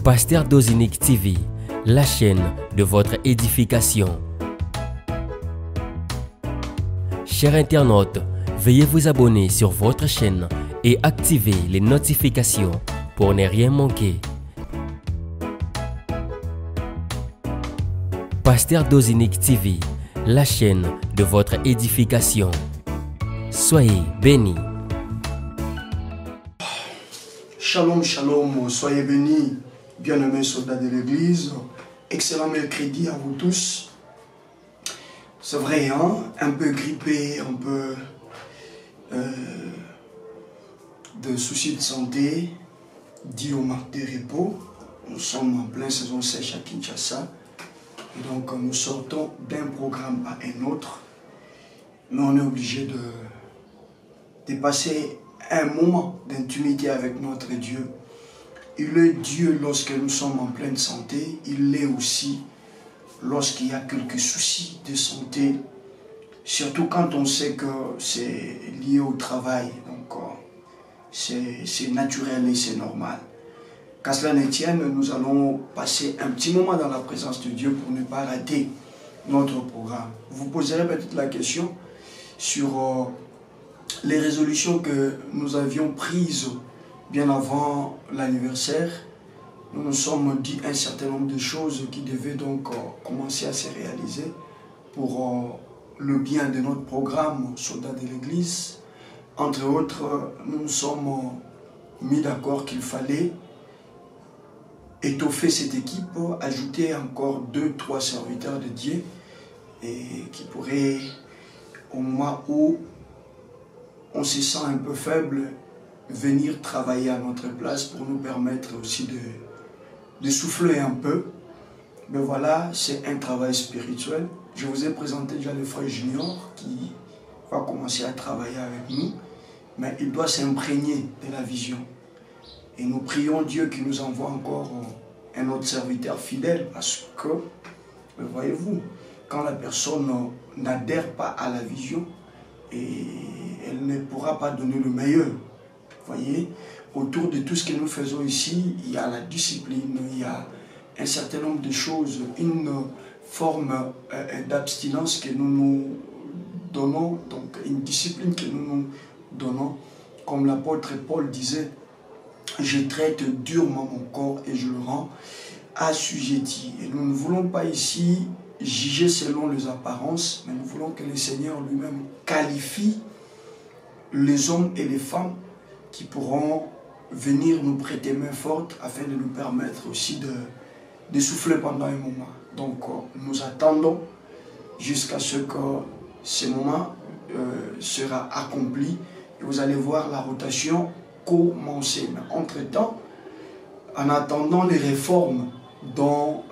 Pasteur Dozinique TV, la chaîne de votre édification. Chers internautes, veuillez vous abonner sur votre chaîne et activer les notifications pour ne rien manquer. Pasteur Dozinique TV, la chaîne de votre édification. Soyez bénis. Shalom, shalom, soyez bénis, bien-aimés soldats de l'église. Excellent mercredi à vous tous. C'est vrai, hein? Un peu grippé, un peu de soucis de santé, dit au marque de repos. Nous sommes en pleine saison sèche à Kinshasa. Et donc nous sortons d'un programme à un autre. Mais on est obligé de passer un moment d'intimité avec notre Dieu. Il est Dieu lorsque nous sommes en pleine santé. Il l'est aussi lorsqu'il y a quelques soucis de santé. Surtout quand on sait que c'est lié au travail. Donc c'est naturel et c'est normal. Qu'à cela ne tienne, nous allons passer un petit moment dans la présence de Dieu pour ne pas rater notre programme. Vous poserez peut-être la question sur les résolutions que nous avions prises bien avant l'anniversaire. Nous nous sommes dit un certain nombre de choses qui devaient donc commencer à se réaliser pour le bien de notre programme Soldats de l'Église. Entre autres, nous nous sommes mis d'accord qu'il fallait étoffer cette équipe, ajouter encore 2-3 serviteurs de Dieu et qui pourraient, au moment où on se sent un peu faible, venir travailler à notre place pour nous permettre aussi de souffler un peu. Mais voilà, c'est un travail spirituel. Je vous ai présenté déjà le frère Junior qui va commencer à travailler avec nous, mais il doit s'imprégner de la vision. Et nous prions Dieu qui nous envoie encore un autre serviteur fidèle parce que, voyez-vous, quand la personne n'adhère pas à la vision, et elle ne pourra pas donner le meilleur. Voyez, autour de tout ce que nous faisons ici, il y a la discipline, il y a un certain nombre de choses, une forme d'abstinence que nous nous donnons, donc une discipline que nous nous donnons. Comme l'apôtre Paul disait, je traite durement mon corps et je le rends assujetti. Et nous ne voulons pas ici juger selon les apparences, mais nous voulons que le Seigneur lui-même qualifie les hommes et les femmes qui pourront venir nous prêter main forte afin de nous permettre aussi de souffler pendant un moment. Donc nous attendons jusqu'à ce que ce moment sera accompli et vous allez voir la rotation commencer. Mais entre-temps, en attendant les réformes dont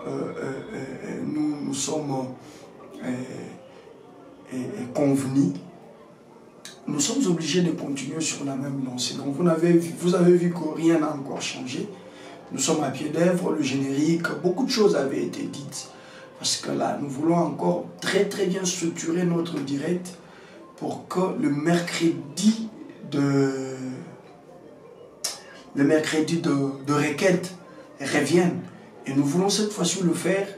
nous sommes convenus, nous sommes obligés de continuer sur la même lancée. Donc vous avez vu que rien n'a encore changé. Nous sommes à pied d'œuvre, le générique, beaucoup de choses avaient été dites. Parce que là, nous voulons encore très bien structurer notre direct pour que le mercredi de requête revienne. Et nous voulons cette fois-ci le faire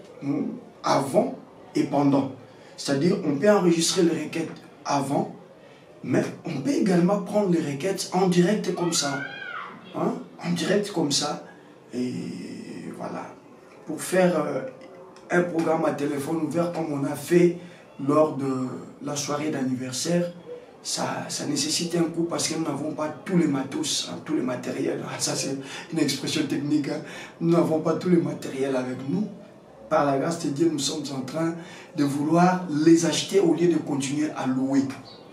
avant et pendant. C'est-à-dire, on peut enregistrer les requêtes avant, mais on peut également prendre les requêtes en direct comme ça. Hein? En direct comme ça. Et voilà. Pour faire un programme à téléphone ouvert comme on a fait lors de la soirée d'anniversaire, ça nécessite un coût parce que nous n'avons pas tous les matos, hein, tous les matériels. Ça c'est une expression technique. Hein. Nous n'avons pas tous les matériels avec nous. Par la grâce de Dieu, nous sommes en train de vouloir les acheter au lieu de continuer à louer.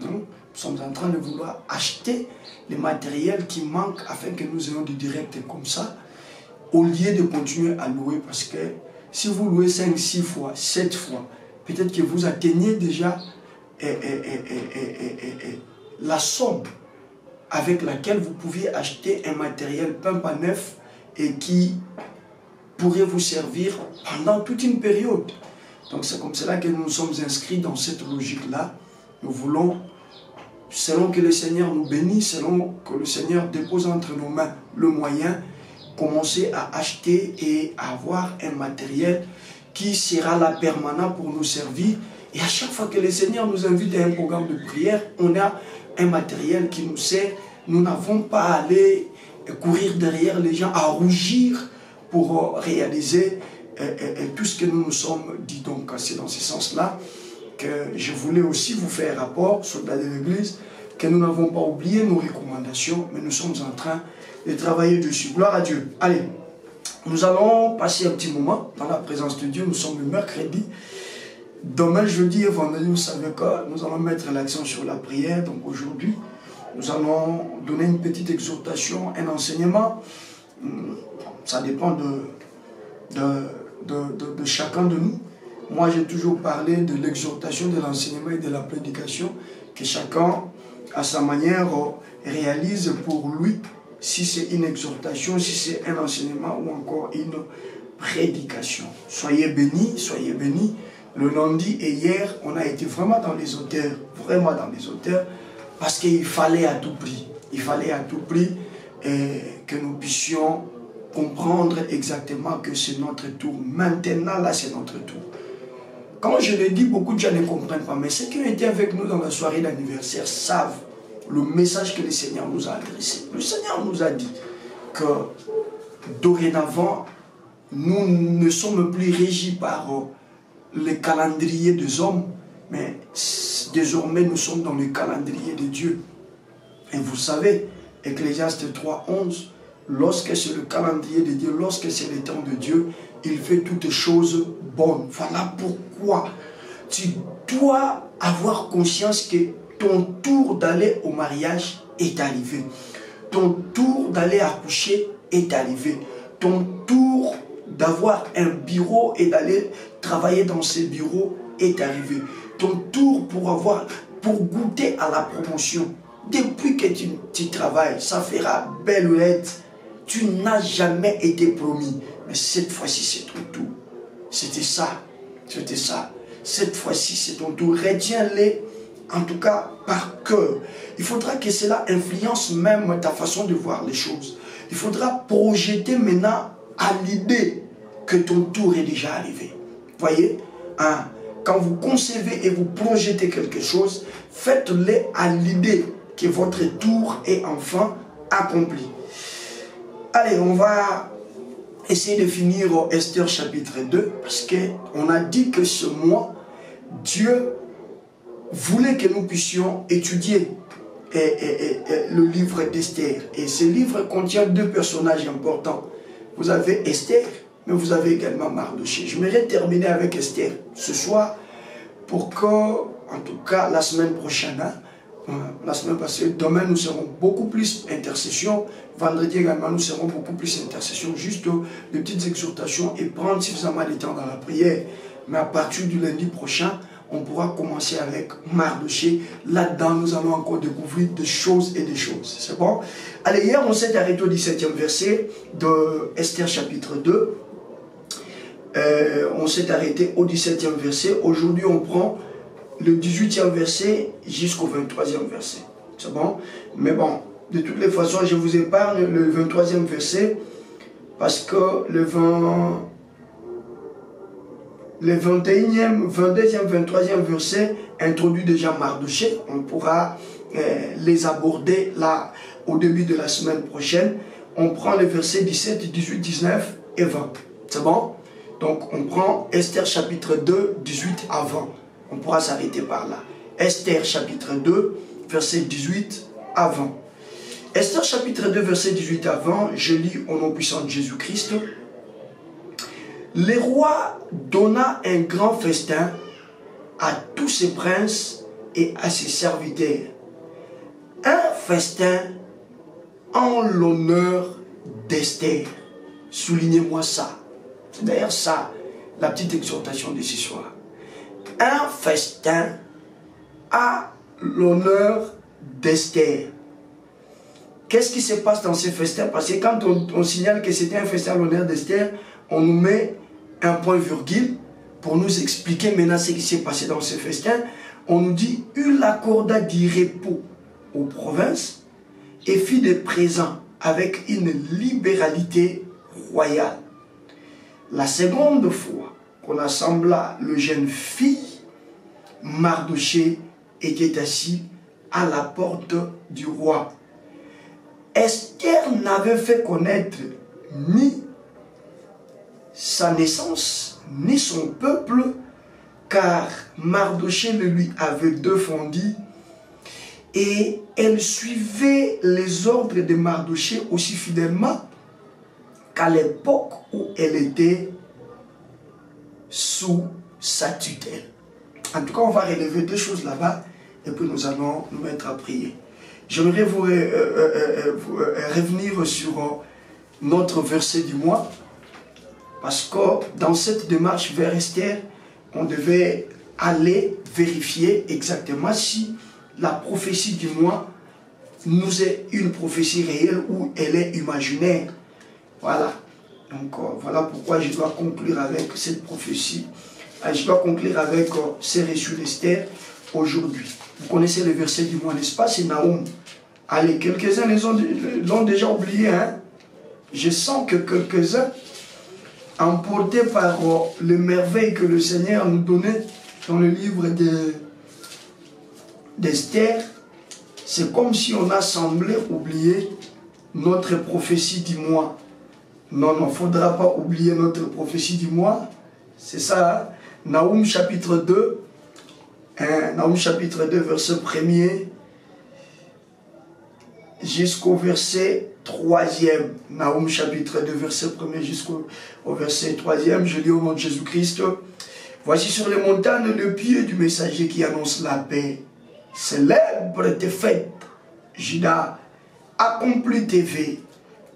Hein. Nous sommes en train de vouloir acheter les matériels qui manquent afin que nous ayons des directs comme ça, au lieu de continuer à louer. Parce que si vous louez 5, 6 fois, 7 fois, peut-être que vous atteignez déjà la somme avec laquelle vous pouviez acheter un matériel peint à neuf et qui pourrait vous servir pendant toute une période. Donc c'est comme cela que nous nous sommes inscrits dans cette logique-là. Nous voulons, selon que le Seigneur nous bénisse, selon que le Seigneur dépose entre nos mains le moyen commencer à acheter et à avoir un matériel qui sera là permanent pour nous servir. Et à chaque fois que le Seigneur nous invite à un programme de prière, on a un matériel qui nous sert. Nous n'avons pas à aller courir derrière les gens, à rougir pour réaliser tout ce que nous nous sommes dit. Donc c'est dans ce sens-là que je voulais aussi vous faire rapport, soldats de l'Église, que nous n'avons pas oublié nos recommandations, mais nous sommes en train de travailler dessus. Gloire à Dieu. Allez, nous allons passer un petit moment dans la présence de Dieu. Nous sommes le mercredi. Demain, jeudi et vendredi, vous savez quoi, nous allons mettre l'accent sur la prière. Donc aujourd'hui, nous allons donner une petite exhortation, un enseignement. Ça dépend de chacun de nous. Moi, j'ai toujours parlé de l'exhortation, de l'enseignement et de la prédication, que chacun, à sa manière, réalise pour lui, si c'est une exhortation, si c'est un enseignement ou encore une prédication. Soyez bénis, soyez bénis. Le lundi et hier, on a été vraiment dans les auteurs, parce qu'il fallait à tout prix, que nous puissions comprendre exactement que c'est notre tour. Maintenant, là, c'est notre tour. Quand je le dis, beaucoup de gens ne comprennent pas, mais ceux qui ont été avec nous dans la soirée d'anniversaire savent le message que le Seigneur nous a adressé. Le Seigneur nous a dit que dorénavant, nous ne sommes plus régis par le calendrier des hommes, mais désormais nous sommes dans le calendrier de Dieu. Et vous savez, Ecclésiaste 3:11, lorsque c'est le calendrier de Dieu, lorsque c'est le temps de Dieu, il fait toutes choses bonnes. Voilà pourquoi tu dois avoir conscience que ton tour d'aller au mariage est arrivé. Ton tour d'aller accoucher est arrivé. Ton tour d'avoir un bureau et d'aller travailler dans ce bureau est arrivé. Ton tour pour goûter à la promotion. Depuis que tu travailles, ça fera belle lettre. Tu n'as jamais été promis. Mais cette fois-ci, c'est ton tour. C'était ça. C'était ça. Cette fois-ci, c'est ton tour. Retiens-les, en tout cas, par cœur. Il faudra que cela influence même ta façon de voir les choses. Il faudra projeter maintenant à l'idée que ton tour est déjà arrivé. Voyez, hein? Quand vous concevez et vous projetez quelque chose, faites-le à l'idée que votre tour est enfin accompli. Allez, on va essayer de finir Esther chapitre 2, parce qu'on a dit que ce mois, Dieu voulait que nous puissions étudier le livre d'Esther. Et ce livre contient deux personnages importants. Vous avez Esther, mais vous avez également Mardochée. Je voudrais terminer avec Esther ce soir pour que, en tout cas, la semaine prochaine, la semaine passée, demain nous serons beaucoup plus intercession, vendredi également nous serons beaucoup plus intercession, juste des petites exhortations et prendre suffisamment de temps dans la prière. Mais à partir du lundi prochain, on pourra commencer avec Mardochée. Là-dedans, nous allons encore découvrir des choses et des choses. C'est bon? Allez, hier, on s'est arrêté au 17e verset de Esther chapitre 2. On s'est arrêté au 17e verset. Aujourd'hui, on prend le 18e verset jusqu'au 23e verset. C'est bon? Mais bon, de toutes les façons, je vous épargne le 23e verset parce que le 21e, 22e, 23e verset introduit déjà Mardochée. On pourra les aborder là au début de la semaine prochaine. On prend les versets 17, 18, 19 et 20. C'est bon? Donc on prend Esther chapitre 2, 18 à 20. On pourra s'arrêter par là. Esther chapitre 2, verset 18 à 20. Esther chapitre 2, verset 18 à 20, je lis au nom puissant de Jésus-Christ. Le roi donna un grand festin à tous ses princes et à ses serviteurs. Un festin en l'honneur d'Esther. Soulignez-moi ça. C'est d'ailleurs ça, la petite exhortation de ce soir. Un festin à l'honneur d'Esther. Qu'est-ce qui se passe dans ce festin? Parce que quand on signale que c'était un festin à l'honneur d'Esther, on nous met un point virgule pour nous expliquer maintenant ce qui s'est passé dans ce festin. On nous dit, il accorda du repos aux provinces et fit des présents avec une libéralité royal. La seconde fois qu'on assembla le jeune fille, Mardochée était assis à la porte du roi. Esther n'avait fait connaître ni sa naissance, ni son peuple, car Mardochée le lui avait défendu et elle suivait les ordres de Mardochée aussi fidèlement qu'à l'époque où elle était sous sa tutelle. En tout cas, on va relever deux choses là-bas et puis nous allons nous mettre à prier. J'aimerais vous revenir sur notre verset du mois parce que dans cette démarche vers Esther, on devait aller vérifier exactement si la prophétie du mois nous est une prophétie réelle ou elle est imaginaire. Voilà. Donc voilà pourquoi je dois conclure avec cette prophétie. Je dois conclure avec ces reçus d'Esther aujourd'hui. Vous connaissez le verset du mois, n'est-ce pas? C'est Naoum. Allez, quelques-uns l'ont déjà oublié. Hein? Je sens que quelques-uns, emportés par les merveilles que le Seigneur nous donnait dans le livre d'Esther, c'est comme si on a semblé oublier notre prophétie du mois. Non, il ne faudra pas oublier notre prophétie du mois. C'est ça, hein? Naoum chapitre 2, Naoum chapitre 2, verset 1er, jusqu'au verset 3e. Naoum chapitre 2, verset 1er jusqu'au verset 3e. Je lis au nom de Jésus-Christ. Voici sur les montagnes le pied du messager qui annonce la paix. Célèbre tes fêtes, Juda, accomplis tes vœux,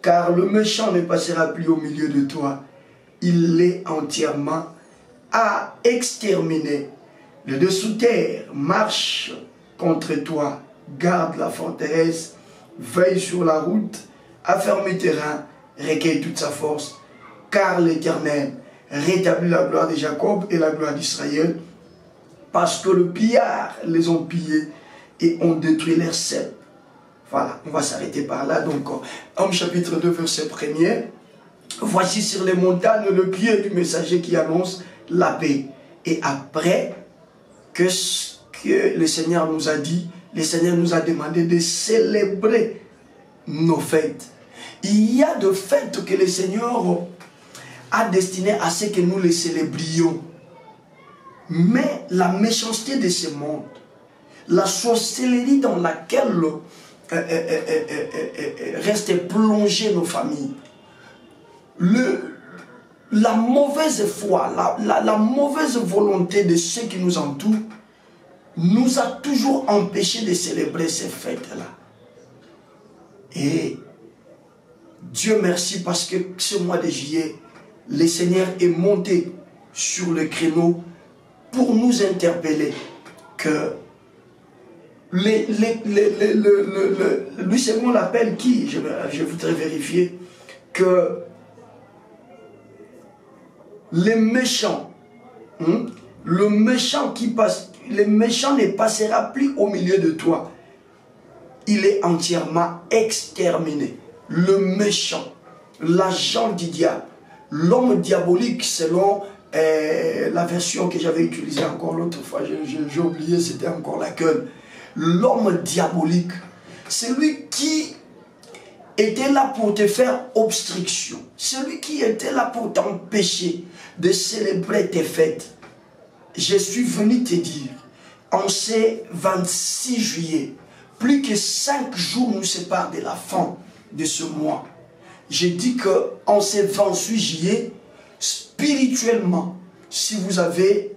car le méchant ne passera plus au milieu de toi. Il l'est entièrement à exterminer. Le dessous-terre marche contre toi. Garde la forteresse, veille sur la route, affermis tes reins, recueille toute sa force, car l'Éternel rétablit la gloire de Jacob et la gloire d'Israël, parce que le pillard les ont pillés et ont détruit leurs cèpes. Voilà, on va s'arrêter par là. Donc, Homme chapitre 2, verset 1er. Voici sur les montagnes le pied du messager qui annonce la paix. Et après que le Seigneur nous a dit, le Seigneur nous a demandé de célébrer nos fêtes. Il y a de fêtes que le Seigneur a destinées à ce que nous les célébrions. Mais la méchanceté de ce monde, la sorcellerie dans laquelle restent plongées nos familles, la mauvaise foi, la mauvaise volonté de ceux qui nous entourent nous a toujours empêchés de célébrer ces fêtes-là. Et Dieu merci parce que ce mois de juillet, le Seigneur est monté sur le créneau pour nous interpeller que lui c'est qu'on l'appelle qui? Je voudrais vérifier que les méchants, le méchant ne passera plus au milieu de toi. Il est entièrement exterminé. Le méchant, l'agent du diable, l'homme diabolique selon la version que j'avais utilisée encore l'autre fois, j'ai oublié, c'était encore laquelle. L'homme diabolique, celui qui était là pour te faire obstruction, celui qui était là pour t'empêcher de célébrer tes fêtes. Je suis venu te dire, en ce 26 juillet, plus que 5 jours nous séparent de la fin de ce mois. J'ai dit qu'en ce 28 juillet, spirituellement, si vous avez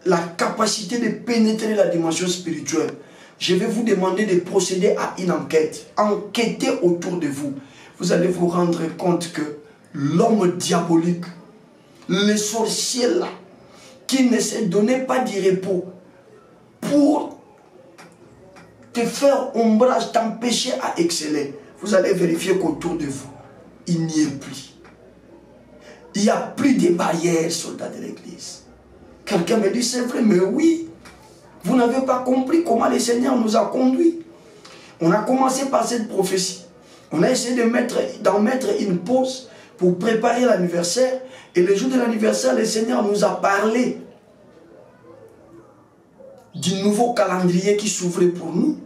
la capacité de pénétrer la dimension spirituelle, je vais vous demander de procéder à une enquête. Enquêtez autour de vous. Vous allez vous rendre compte que l'homme diabolique, les sorciers là, qui ne se donnaient pas du repos pour te faire ombrage, t'empêcher à exceller, vous allez vérifier qu'autour de vous, il n'y est plus. Il n'y a plus de barrières, soldats de l'église. Quelqu'un me dit, c'est vrai, mais oui. Vous n'avez pas compris comment le Seigneur nous a conduits. On a commencé par cette prophétie. On a essayé d'en mettre une pause pour préparer l'anniversaire. Et le jour de l'anniversaire, le Seigneur nous a parlé du nouveau calendrier qui s'ouvrait pour nous.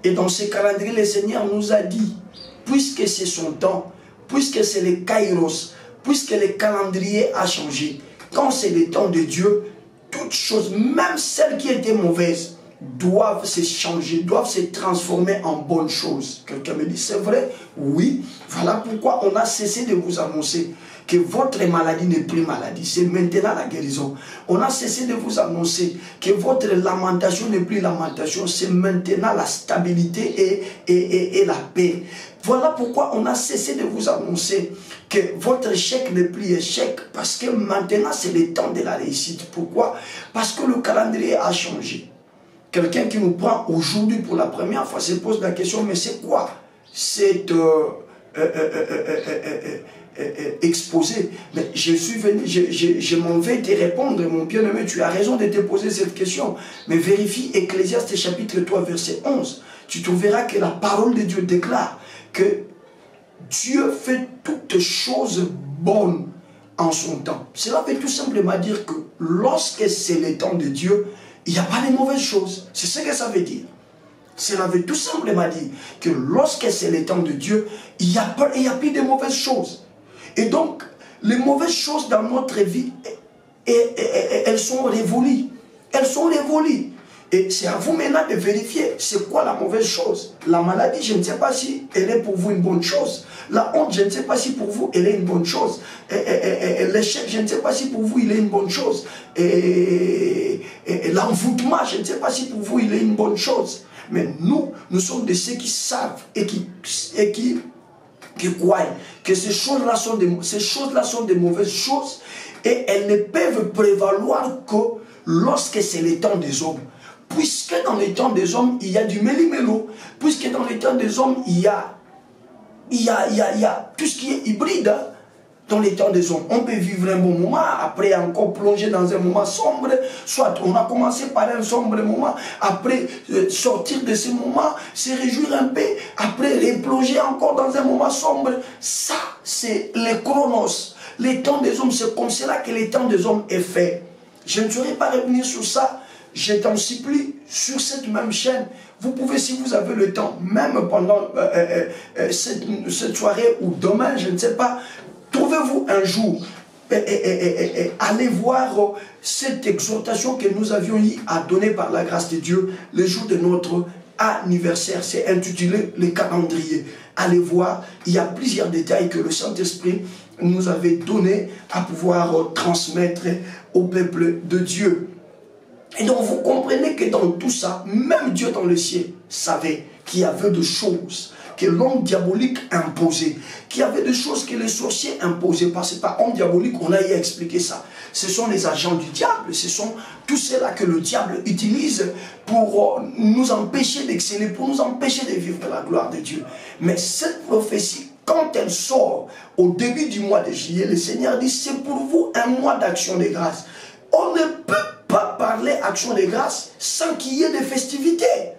Et dans ce calendrier, le Seigneur nous a dit, puisque c'est son temps, puisque c'est le Kairos, puisque le calendrier a changé, quand c'est le temps de Dieu, toutes choses, même celles qui étaient mauvaises, doivent se changer, doivent se transformer en bonnes choses. Quelqu'un me dit, c'est vrai? Oui. Voilà pourquoi on a cessé de vous annoncer que votre maladie n'est plus maladie, c'est maintenant la guérison. On a cessé de vous annoncer que votre lamentation n'est plus lamentation, c'est maintenant la stabilité et la paix. Voilà pourquoi on a cessé de vous annoncer que votre échec n'est plus échec, parce que maintenant c'est le temps de la réussite. Pourquoi? Parce que le calendrier a changé. Quelqu'un qui nous prend aujourd'hui pour la première fois se pose la question, mais c'est quoi cette exposé? Mais je suis venu, je m'en vais te répondre, mon bien-aimé, tu as raison de te poser cette question. Mais vérifie Ecclésiaste chapitre 3 verset 11. Tu trouveras que la parole de Dieu déclare que Dieu fait toutes choses bonnes en son temps. Cela veut tout simplement dire que lorsque c'est le temps de Dieu, il n'y a pas de mauvaises choses. C'est ce que ça veut dire. Cela veut tout simplement dire que lorsque c'est le temps de Dieu, il n'y a plus de mauvaises choses. Et donc, les mauvaises choses dans notre vie, elles sont révolues. Elles sont révolues. Et c'est à vous maintenant de vérifier c'est quoi la mauvaise chose. La maladie, je ne sais pas si elle est pour vous une bonne chose. La honte, je ne sais pas si pour vous elle est une bonne chose. L'échec, je ne sais pas si pour vous il est une bonne chose. L'envoûtement, je ne sais pas si pour vous il est une bonne chose. Mais nous sommes de ceux qui savent et qui croient que ces choses-là sont des mauvaises choses et elles ne peuvent prévaloir que lorsque c'est le temps des hommes. Puisque dans le temps des hommes, il y a du méli-mélo, puisque dans le temps des hommes, il y a tout ce qui est hybride, hein. Dans les temps des hommes, on peut vivre un bon moment, après encore plonger dans un moment sombre, soit on a commencé par un sombre moment, après sortir de ce moment, se réjouir un peu, après replonger encore dans un moment sombre. Ça, c'est les chronos. Les temps des hommes, c'est comme cela que les temps des hommes est fait. Je ne saurais pas revenir sur ça. Je t'en supplie, sur cette même chaîne, vous pouvez, si vous avez le temps, même pendant cette soirée ou demain, je ne sais pas, trouvez-vous un jour et allez voir cette exhortation que nous avions eu à donner par la grâce de Dieu le jour de notre anniversaire. C'est intitulé le calendrier. Allez voir, il y a plusieurs détails que le Saint-Esprit nous avait donnés à pouvoir transmettre au peuple de Dieu. Et donc vous comprenez que dans tout ça, même Dieu dans le ciel savait qu'il y avait des choses que l'homme diabolique imposait, qu'il y avait des choses que les sorciers imposaient. Parce que par homme diabolique, on a expliqué ça. Ce sont les agents du diable, ce sont tous ceux-là que le diable utilise pour nous empêcher d'exceller, pour nous empêcher de vivre de la gloire de Dieu. Mais cette prophétie, quand elle sort au début du mois de juillet, le Seigneur dit, c'est pour vous un mois d'action de grâce. On ne peut pas parler action de grâce sans qu'il y ait des festivités.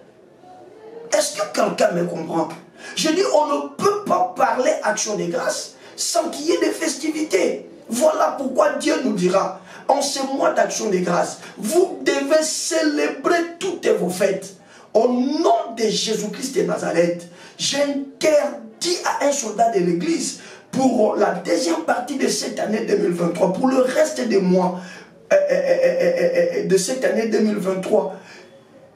Est-ce que quelqu'un me comprend? Je dis, on ne peut pas parler action de grâce sans qu'il y ait des festivités. Voilà pourquoi Dieu nous dira, en ce mois d'action de grâce, vous devez célébrer toutes vos fêtes. Au nom de Jésus-Christ de Nazareth, j'interdis à un soldat de l'église, pour la deuxième partie de cette année 2023, pour le reste des mois de cette année 2023,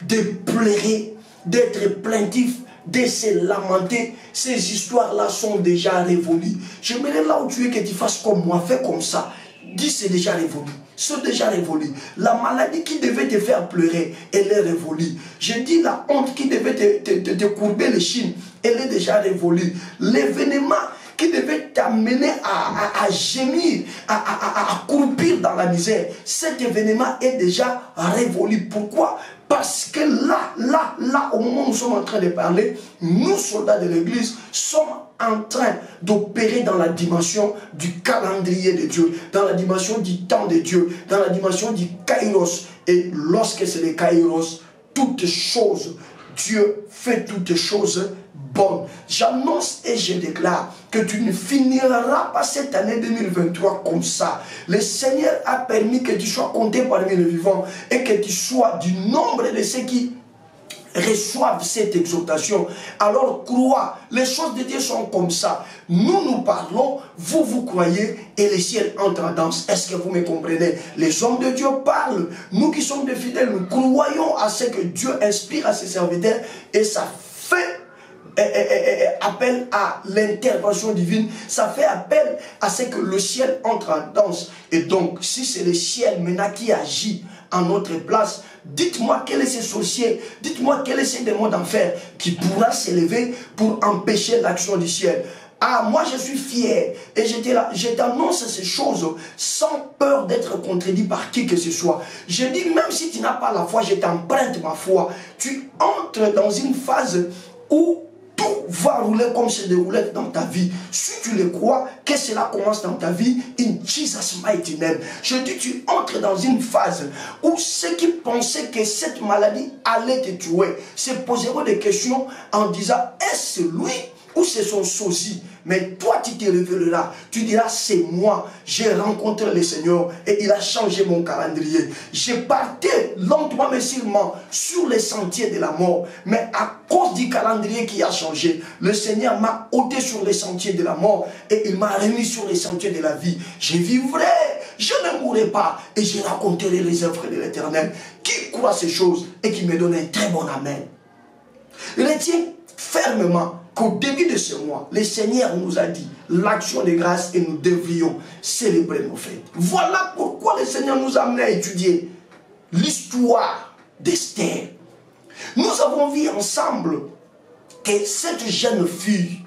de pleurer, d'être plaintif, de se lamenter. Ces histoires-là sont déjà révolues. J'aimerais là où tu es que tu fasses comme moi, fais comme ça. Dis c'est déjà révolu. C'est déjà révolu. La maladie qui devait te faire pleurer, elle est révolue. Je dis la honte qui devait te courber les chines, elle est déjà révolue. L'événement qui devait t'amener à gémir, à croupir dans la misère, cet événement est déjà révolu. Pourquoi? Parce que là, au moment où nous sommes en train de parler, nous, soldats de l'église, sommes en train d'opérer dans la dimension du calendrier de Dieu, dans la dimension du temps de Dieu, dans la dimension du kairos. Et lorsque c'est le kairos, toutes choses Dieu fait toutes choses bonnes. J'annonce et je déclare que tu ne finiras pas cette année 2023 comme ça. Le Seigneur a permis que tu sois compté parmi les vivants et que tu sois du nombre de ceux qui reçoivent cette exhortation. Alors crois, les choses de Dieu sont comme ça. Nous parlons, vous croyez et le ciel entre en danse. Est-ce que vous me comprenez? Les hommes de Dieu parlent. Nous qui sommes des fidèles, nous croyons à ce que Dieu inspire à ses serviteurs et ça fait appel à l'intervention divine. Ça fait appel à ce que le ciel entre en danse. Et donc, si c'est le ciel maintenant qui agit en notre place, dites-moi quel est ce sorcier, dites-moi quel est ce démon d'enfer qui pourra s'élever pour empêcher l'action du ciel. Ah, moi je suis fier et je t'annonce ces choses sans peur d'être contredit par qui que ce soit. Je dis, même si tu n'as pas la foi, je t'emprunte ma foi. Tu entres dans une phase où tout va rouler comme c'est déroulé dans ta vie. Si tu le crois, que cela commence dans ta vie, in Jesus mighty name. Je dis, tu entres dans une phase où ceux qui pensaient que cette maladie allait te tuer se poseront des questions en disant, est-ce lui ou c'est son sosie? Mais toi, tu te révéleras. Tu diras, c'est moi. J'ai rencontré le Seigneur et il a changé mon calendrier. J'ai parti lentement mais sûrement sur les sentiers de la mort. Mais à cause du calendrier qui a changé, le Seigneur m'a ôté sur les sentiers de la mort et il m'a remis sur les sentiers de la vie. Je vivrai, je ne mourrai pas et je raconterai les œuvres de l'Éternel. Qui croit ces choses et qui me donne un très bon amen. Retiens fermement qu'au début de ce mois, le Seigneur nous a dit l'action de grâce et nous devrions célébrer nos fêtes. Voilà pourquoi le Seigneur nous a amené à étudier l'histoire d'Esther. Nous avons vu ensemble que cette jeune fille,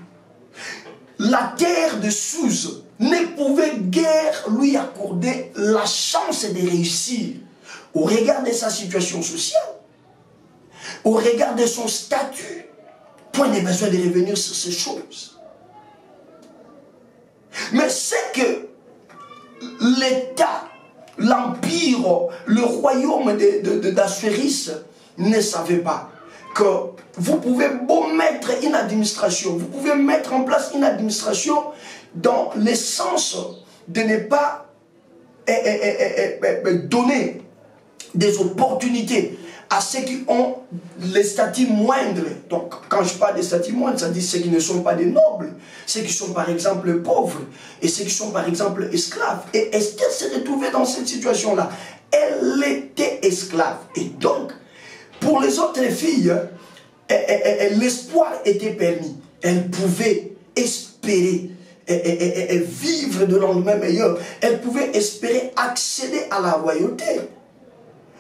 la terre de Suse, ne pouvait guère lui accorder la chance de réussir au regard de sa situation sociale, au regard de son statut. Point de besoin de revenir sur ces choses. Mais c'est que l'État, l'Empire, le royaume d'Assuéris ne savait pas que vous pouvez beau mettre une administration, vous pouvez mettre en place une administration dans le sens de ne pas donner des opportunités à ceux qui ont les statuts moindres. Donc, quand je parle des statuts moindres, ça dit ceux qui ne sont pas des nobles, ceux qui sont par exemple pauvres, et ceux qui sont par exemple esclaves. Et Esther s'est retrouvée dans cette situation-là. Elle était esclave. Et donc, pour les autres filles, l'espoir était permis. Elles pouvaient espérer vivre de lendemain meilleur. Elles pouvaient espérer accéder à la royauté.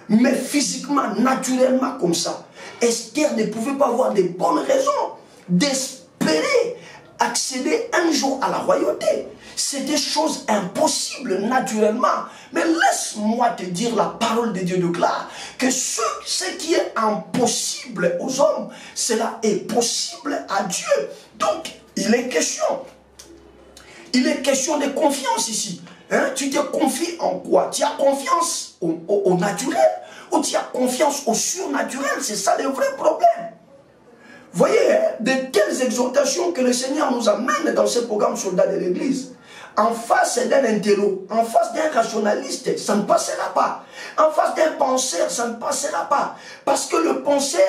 Mais physiquement, naturellement comme ça, Esther ne pouvait pas avoir de bonnes raisons d'espérer accéder un jour à la royauté. C'est des choses impossibles naturellement. Mais laisse-moi te dire, la parole de Dieu déclare que ce qui est impossible aux hommes, cela est possible à Dieu. Donc, il est question de confiance ici. Hein? Tu te confies en quoi? Tu as confiance au naturel ou tu as confiance au surnaturel? C'est ça le vrai problème. Voyez, de telles exhortations que le Seigneur nous amène dans ce programme Soldats de l'Église. En face d'un intello, en face d'un rationaliste, ça ne passera pas. En face d'un penseur, ça ne passera pas. Parce que le penseur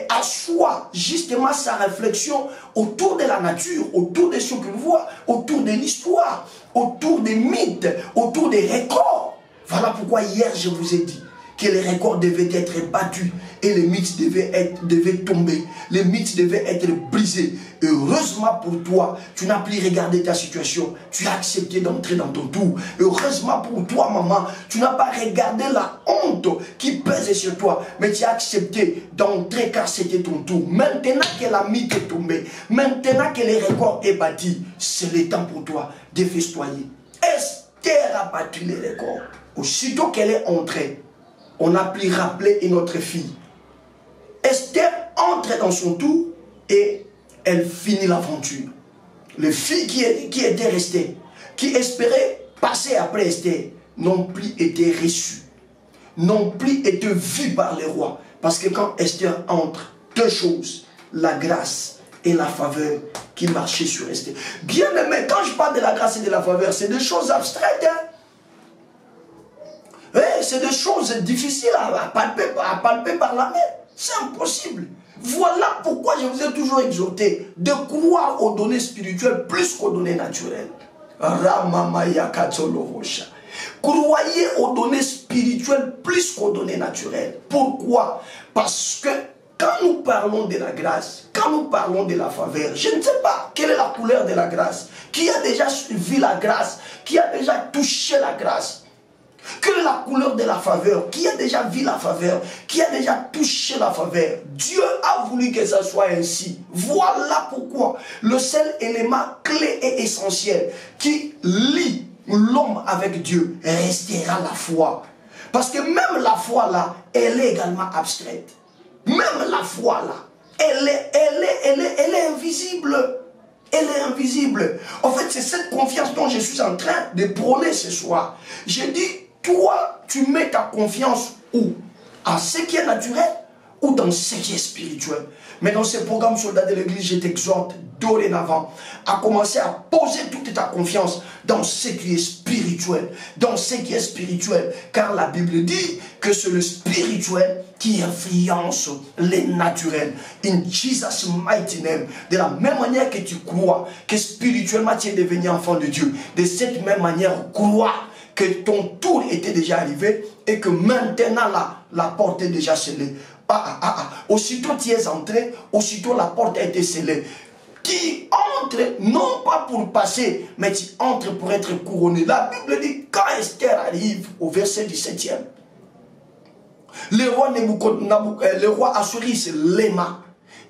assoit justement sa réflexion autour de la nature, autour de ce qu'il voit, autour de l'histoire, autour des mythes, autour des records. Voilà pourquoi hier je vous ai dit que les records devaient être battus et les mythes devaient tomber. Les mythes devaient être brisés. Heureusement pour toi, tu n'as plus regardé ta situation. Tu as accepté d'entrer dans ton tour. Heureusement pour toi, maman, tu n'as pas regardé la honte qui pèse sur toi. Mais tu as accepté d'entrer car c'était ton tour. Maintenant que la mythe est tombée, maintenant que les records est bâti, c'est le temps pour toi de festoyer. Esther a battu les records. Aussitôt qu'elle est entrée, on a pu rappeler une autre fille. Esther entre dans son tour et elle finit l'aventure. Les filles qui étaient restées, qui espéraient passer après Esther, n'ont plus été reçues, n'ont plus été vues par les rois. Parce que quand Esther entre, deux choses, la grâce et la faveur qui marchaient sur Esther. Bien aimé, quand je parle de la grâce et de la faveur, c'est des choses abstraites. Hein? Oui, c'est des choses difficiles à palper par la main. C'est impossible. Voilà pourquoi je vous ai toujours exhorté de croire aux données spirituelles plus qu'aux données naturelles. Croyez aux données spirituelles plus qu'aux données naturelles. Pourquoi? Parce que quand nous parlons de la grâce, quand nous parlons de la faveur, je ne sais pas quelle est la couleur de la grâce. Qui a déjà vu la grâce? Qui a déjà touché la grâce? Quelle est la couleur de la faveur? Qui a déjà vu la faveur? Qui a déjà touché la faveur? Dieu a voulu que ça soit ainsi. Voilà pourquoi le seul élément clé et essentiel qui lie l'homme avec Dieu restera la foi. Parce que même la foi là, elle est également abstraite. Même la foi là, elle est invisible. Elle est invisible. En fait, c'est cette confiance dont je suis en train de prôner ce soir. J'ai dit, toi, tu mets ta confiance où? En ce qui est naturel ou dans ce qui est spirituel? Mais dans ce programme Soldat de l'Église, je t'exhorte dorénavant à commencer à poser toute ta confiance dans ce qui est spirituel. Dans ce qui est spirituel. Car la Bible dit que c'est le spirituel qui influence les naturels. In Jesus' mighty name. De la même manière que tu crois que spirituellement tu es devenu enfant de Dieu, de cette même manière, crois que ton tour était déjà arrivé et que maintenant la porte est déjà scellée. Aussitôt tu es entré, aussitôt la porte a été scellée. Tu entres non pas pour passer, mais tu entres pour être couronné. La Bible dit quand Esther arrive au verset 17e, le roi Assuérus l'aima.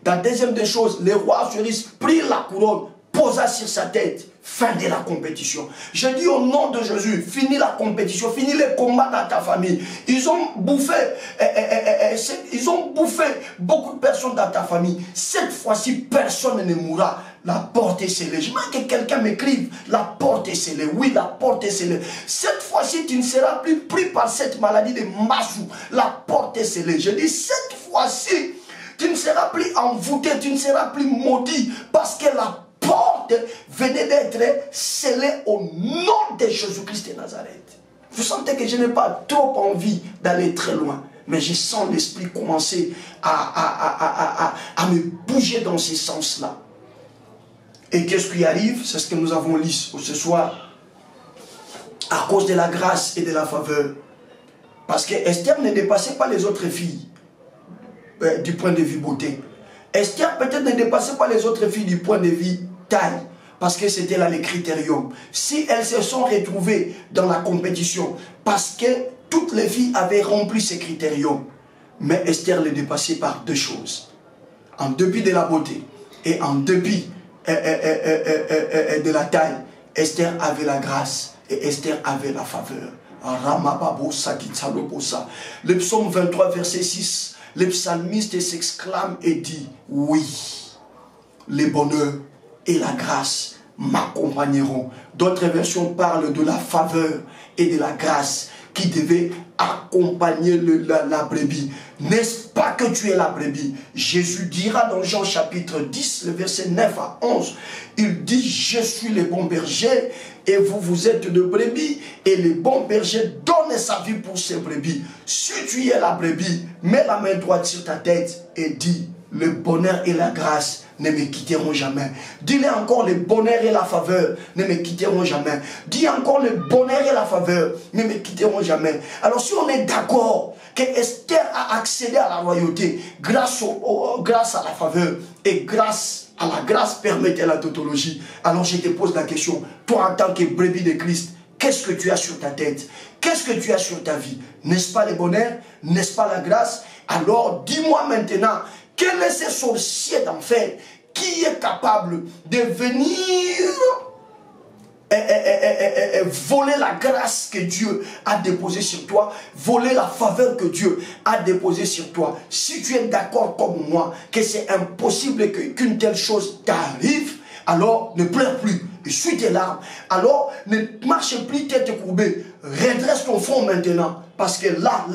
La deuxième des choses, le roi Assuérus prit la couronne, posa sur sa tête. Fin de la compétition. Je dis au nom de Jésus, finis la compétition, finis les combats dans ta famille. Ils ont bouffé beaucoup de personnes dans ta famille. Cette fois-ci, personne ne mourra. La porte est scellée. Je veux que quelqu'un m'écrive, la porte est scellée. Oui, la porte est scellée. Cette fois-ci, tu ne seras plus pris par cette maladie de Massou. La porte est scellée. Je dis, cette fois-ci, tu ne seras plus envoûté, tu ne seras plus maudit, parce que la porte venait d'être scellée au nom de Jésus-Christ de Nazareth. Vous sentez que je n'ai pas trop envie d'aller très loin, mais je sens l'esprit commencer à me bouger dans ce sens-là. Et qu'est-ce qui arrive? C'est ce que nous avons lu ce soir. À cause de la grâce et de la faveur. Parce que Esther ne dépassait pas les autres filles du point de vue beauté. Esther peut-être ne dépassait pas les autres filles du point de vue taille, parce que c'était là les critériums. Si elles se sont retrouvées dans la compétition, parce que toutes les filles avaient rempli ces critériums, mais Esther les dépassait par deux choses. En dépit de la beauté et en dépit de la taille, Esther avait la grâce et Esther avait la faveur. Le psaume 23, verset 6, le psalmiste s'exclame et dit, oui, les bonheurs et la grâce m'accompagneront. D'autres versions parlent de la faveur et de la grâce qui devait accompagner la brebis. N'est-ce pas que tu es la brebis? Jésus dira dans Jean chapitre 10, le verset 9 à 11, il dit, je suis le bon berger et vous êtes de brebis, et le bon berger donne sa vie pour ses brebis. Si tu es la brebis, mets la main droite sur ta tête et dis, le bonheur et la grâce ne me quitteront jamais. Dis-le encore, le bonheur et la faveur ne me quitteront jamais. Dis encore, le bonheur et la faveur ne me quitteront jamais. Alors si on est d'accord que Esther a accédé à la royauté grâce à la faveur et grâce à la grâce permettait la tautologie, alors je te pose la question, toi en tant que brebis de Christ, qu'est-ce que tu as sur ta tête? Qu'est-ce que tu as sur ta vie? N'est-ce pas le bonheur? N'est-ce pas la grâce? Alors dis-moi maintenant, quel est ce sorcier d'enfer qui est capable de venir voler la grâce que Dieu a déposée sur toi, voler la faveur que Dieu a déposée sur toi? Si tu es d'accord comme moi que c'est impossible qu'une telle chose t'arrive, alors ne pleure plus essuie tes larmes. Alors, ne marche plus tête courbée. Redresse ton front maintenant. Parce que là,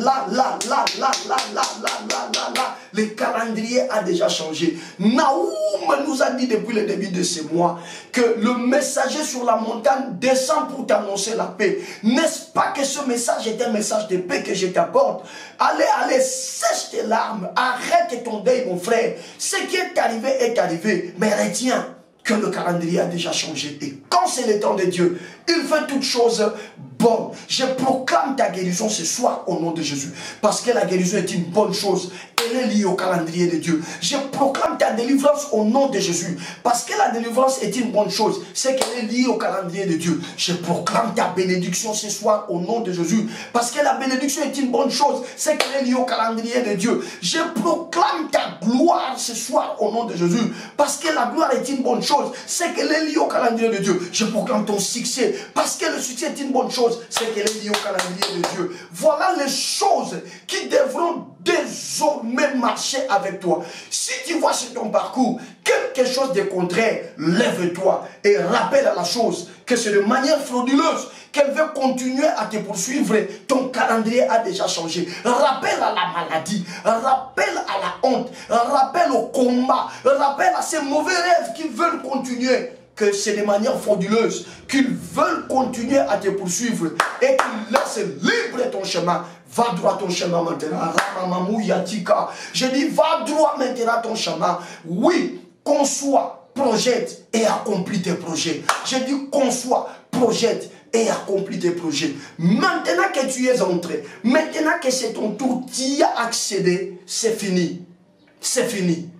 le calendrier a déjà changé. Naoum nous a dit depuis le début de ce mois que le messager sur la montagne descend pour t'annoncer la paix. N'est-ce pas que ce message est un message de paix que je t'apporte? Allez, sèche tes larmes. Arrête ton deuil, mon frère. Ce qui est arrivé. Mais retiens que le calendrier a déjà changé. Et quand c'est le temps de Dieu, il fait toutes choses bonnes. Je proclame ta guérison ce soir au nom de Jésus. Parce que la guérison est une bonne chose. Elle est liée au calendrier de Dieu. Je proclame ta délivrance au nom de Jésus. Parce que la délivrance est une bonne chose. C'est qu'elle est liée au calendrier de Dieu. Je proclame ta bénédiction ce soir au nom de Jésus. Parce que la bénédiction est une bonne chose. C'est qu'elle est liée au calendrier de Dieu. Je proclame ta gloire ce soir au nom de Jésus. Parce que la gloire est une bonne chose. C'est qu'elle est liée au calendrier de Dieu. Je proclame ton succès. Parce que le succès est une bonne chose. C'est qu'elle est liée au calendrier de Dieu. Voilà les choses qui devront désormais marcher avec toi. Si tu vois sur ton parcours quelque chose de contraire, lève-toi et rappelle à la chose que c'est de manière frauduleuse qu'elle veut continuer à te poursuivre. Ton calendrier a déjà changé. Rappelle à la maladie, rappelle à la honte, rappelle au combat, rappelle à ces mauvais rêves qui veulent continuer, que c'est de manière frauduleuse qu'ils veulent continuer à te poursuivre et qu'ils laissent libre ton chemin. Va droit ton chemin maintenant. Je dis, va droit maintenant ton chemin. Oui, conçois, projette et accomplis tes projets. Je dis, conçois, projette et accomplis tes projets. Maintenant que tu es entré, maintenant que c'est ton tour, tu y as accédé, c'est fini. C'est fini.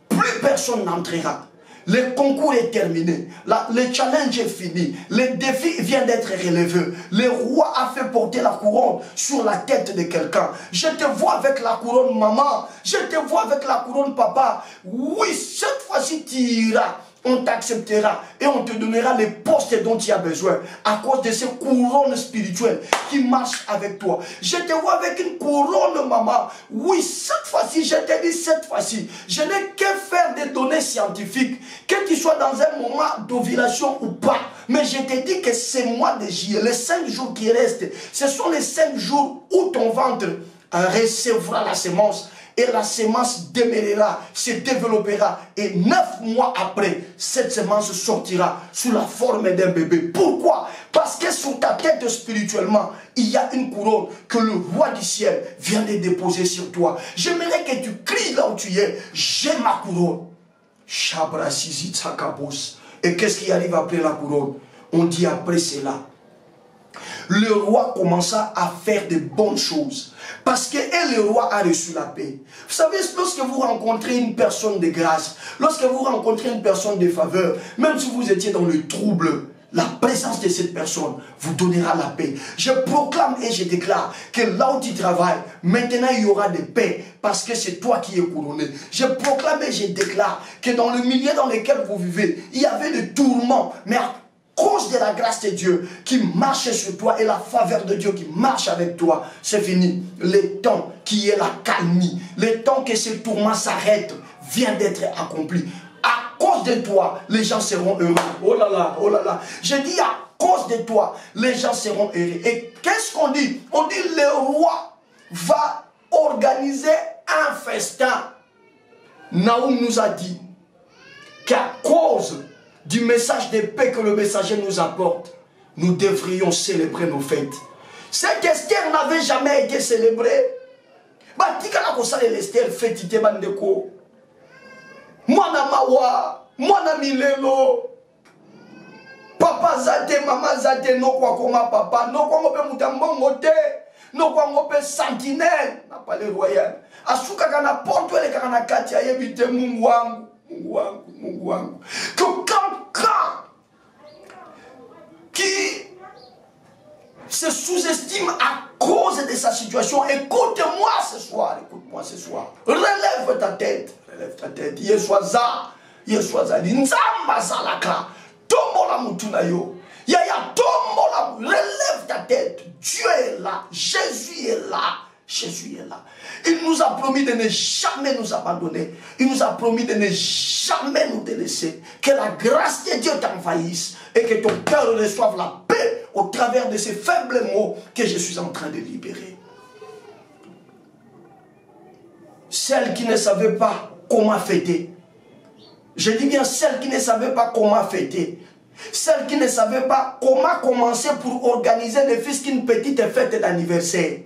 Plus personne n'entrera. Le concours est terminé, le challenge est fini, le défi vient d'être relevé. Le roi a fait porter la couronne sur la tête de quelqu'un. Je te vois avec la couronne maman, je te vois avec la couronne papa. Oui, cette fois-ci tu iras. On t'acceptera et on te donnera les postes dont tu as besoin à cause de ces couronnes spirituelles qui marchent avec toi. Je te vois avec une couronne, maman. Oui, cette fois-ci, je te dis cette fois-ci, je n'ai que faire des données scientifiques, que tu sois dans un moment d'ovulation ou pas. Mais je te dis que ces mois de juillet, les 5 jours qui restent, ce sont les 5 jours où ton ventre recevra la semence. Et la semence demeurera, se développera. Et 9 mois après, cette semence sortira sous la forme d'un bébé. Pourquoi? Parce que sur ta tête spirituellement, il y a une couronne que le roi du ciel vient de déposer sur toi. J'aimerais que tu cries là où tu es. J'ai ma couronne. Et qu'est-ce qui arrive après la couronne? On dit après cela, le roi commença à faire de bonnes choses. Parce que le roi a reçu la paix. Vous savez, lorsque vous rencontrez une personne de grâce, lorsque vous rencontrez une personne de faveur, même si vous étiez dans le trouble, la présence de cette personne vous donnera la paix. Je proclame et je déclare que là où tu travailles, maintenant il y aura de paix parce que c'est toi qui es couronné. Je proclame et je déclare que dans le milieu dans lequel vous vivez, il y avait des tourments, mais à cause de la grâce de Dieu qui marche sur toi et la faveur de Dieu qui marche avec toi, c'est fini. Le temps qui est la calmie, le temps que ce tourment s'arrête, vient d'être accompli. À cause de toi, les gens seront heureux. Oh là là, oh là là. Je dis à cause de toi, les gens seront heureux. Et qu'est-ce qu'on dit? On dit le roi va organiser un festin. Naoum nous a dit qu'à cause du message de paix que le messager nous apporte, nous devrions célébrer nos fêtes. Cette Esther n'avait jamais été célébrée. Mwana mawa, mwana milelo, papa zate, mama zate, no kwa koma papa, no kwa ngope mutambongo te, no kwa ngope sentinelle, na pale royal. Asuka kana porto ele kana kati ya yebite Mungu wangu, Mungu wangu, Mungu wangu. Que quelqu'un qui se sous-estime à cause de sa situation, écoute-moi ce soir, écoute-moi ce soir. Relève ta tête. Relève ta tête. Yeswaza, Nzamba Zalaka, Tombola Mutunayo. Yaya Tombola, relève ta tête. Dieu est là. Jésus est là. Jésus est là. Il nous a promis promis de ne jamais nous abandonner. Il nous a promis de ne jamais nous délaisser. Que la grâce de Dieu t'envahisse et que ton cœur reçoive la paix au travers de ces faibles mots que je suis en train de libérer. Celle qui ne savait pas comment fêter. Je dis bien celle qui ne savait pas comment fêter. Celle qui ne savait pas comment commencer pour organiser ne fût-ce qu'une petite fête d'anniversaire.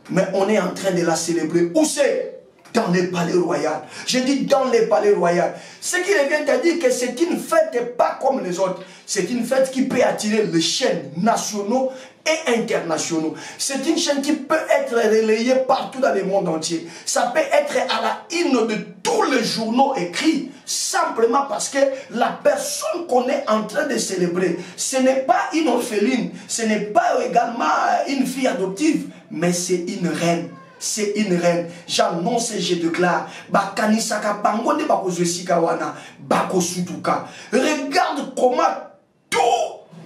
Mais on est en train de la célébrer. Où c'est? Dans les palais royaux. Je dis dans les palais royaux. Ce qui revient à dire que c'est une fête pas comme les autres. C'est une fête qui peut attirer les chaînes nationaux et internationaux. C'est une chaîne qui peut être relayée partout dans le monde entier. Ça peut être à la une de tous les journaux écrits. Simplement parce que la personne qu'on est en train de célébrer, ce n'est pas une orpheline. Ce n'est pas également une fille adoptive. Mais c'est une reine. C'est une reine. J'annonce et je déclare. Regarde comment tout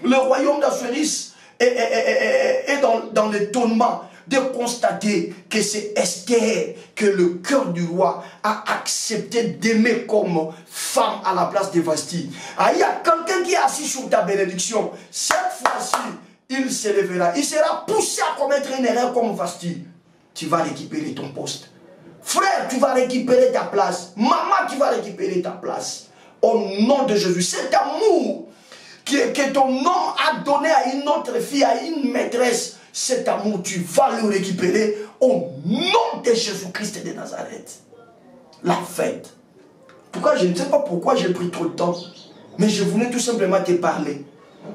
le royaume d'Assuéris est dans l'étonnement de constater que c'est Esther que le cœur du roi a accepté d'aimer comme femme à la place de Vasti. Il y a quelqu'un qui est assis sur ta bénédiction. Cette fois-ci, il se lèvera. Il sera poussé à commettre une erreur comme Vasti. Tu vas récupérer ton poste. Frère, tu vas récupérer ta place. Maman, tu vas récupérer ta place. Au nom de Jésus. Cet amour que ton homme a donné à une autre fille, à une maîtresse, cet amour, tu vas le récupérer au nom de Jésus-Christ de Nazareth. La fête. Pourquoi? Je ne sais pas pourquoi j'ai pris trop de temps. Mais je voulais tout simplement te parler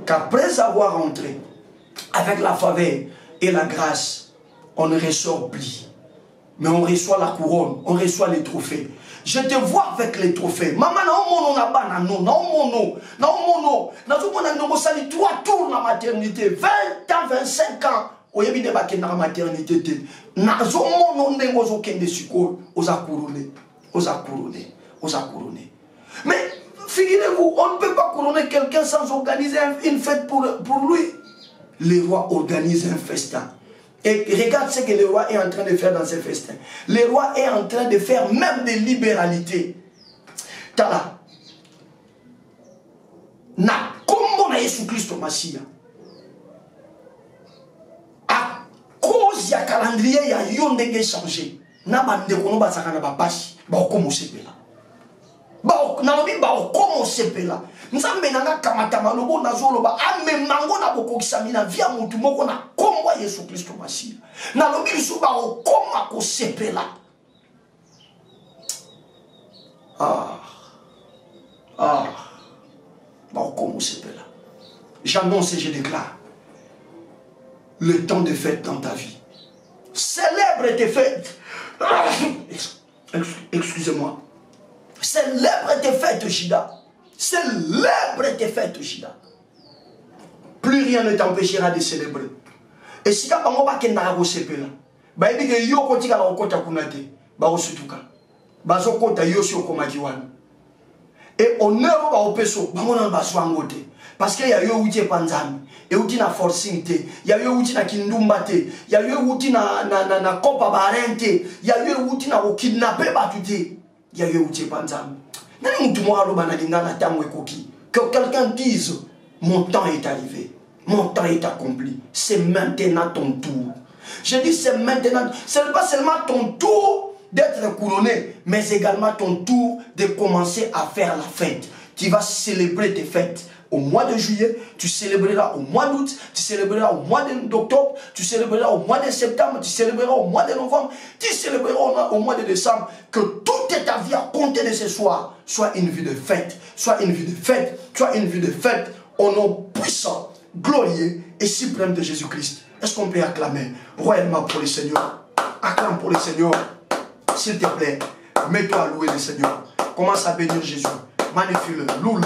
qu'après avoir entré avec la faveur et la grâce, on ne ressort plus. Mais on reçoit la couronne, on reçoit les trophées. Je te vois avec les trophées. Maman, na 3 tours na maternité, 20 ans, 25 ans. Oyebi debake na maternité te. Nazo mono ndengozo kende siko, oza couronné, oza couronné, oza couronné. Mais figurez-vous, on ne peut pas couronner quelqu'un sans organiser une fête pour lui. Le roi organise un festin. Et regarde ce que le roi est en train de faire dans ce festin. Le roi est en train de faire même des libéralités. Tala. Na kombo na Yesu Christo Masia. À cause ya calendrier ya yondenge changé. Na bande kono basaka na babashi. Ba commencer pela. Ba na lobi ba commencer pela. Nzambe nanga kamata malobo nazoloba ame mango na bokokisa mina via mutu moko na kombo Yesu Christo Masia. Na lobi suba okoma ko sepela. J'annonce et je déclare le temps de fête dans ta vie. Célèbre tes fêtes. Excusez-moi. Célèbre tes fêtes, Shida. Célèbre tes fêtes, Shida. Plus rien ne t'empêchera de célébrer. Et si tu n'as pas de sepela, bah il dit que yo kotika la okota kunate, bah osutuka, bah zokota yo si okomakiwana. Et honneur ba opeso, bah on en baswangote, parce qu'il y a yo uti panzami, et uti na forcing te, il y a yo uti na kindumba te, il y a yo uti na kopa barente, il y a yo uti na okidnapper batute, il y a yo uti panzami. Nani mutu mo aloba na linga na tango ekoki, que quelqu'un dise mon temps est arrivé. Mon temps est accompli. C'est maintenant ton tour. Je dis c'est maintenant. Ce n'est pas seulement ton tour d'être couronné, mais également ton tour de commencer à faire la fête. Tu vas célébrer tes fêtes au mois de juillet, tu célébreras au mois d'août, tu célébreras au mois d'octobre, tu célébreras au mois de septembre, tu célébreras au mois de novembre, tu célébreras au mois de décembre. Que toute ta vie à compter de ce soir soit une vie de fête, soit une vie de fête, soit une vie de fête au nom puissant, glorieux et suprême de Jésus-Christ. Est-ce qu'on peut acclamer royalement pour le Seigneur? Acclame pour le Seigneur. S'il te plaît, mets-toi à louer le Seigneur. Commence à bénir Jésus. Magnifie-le, loue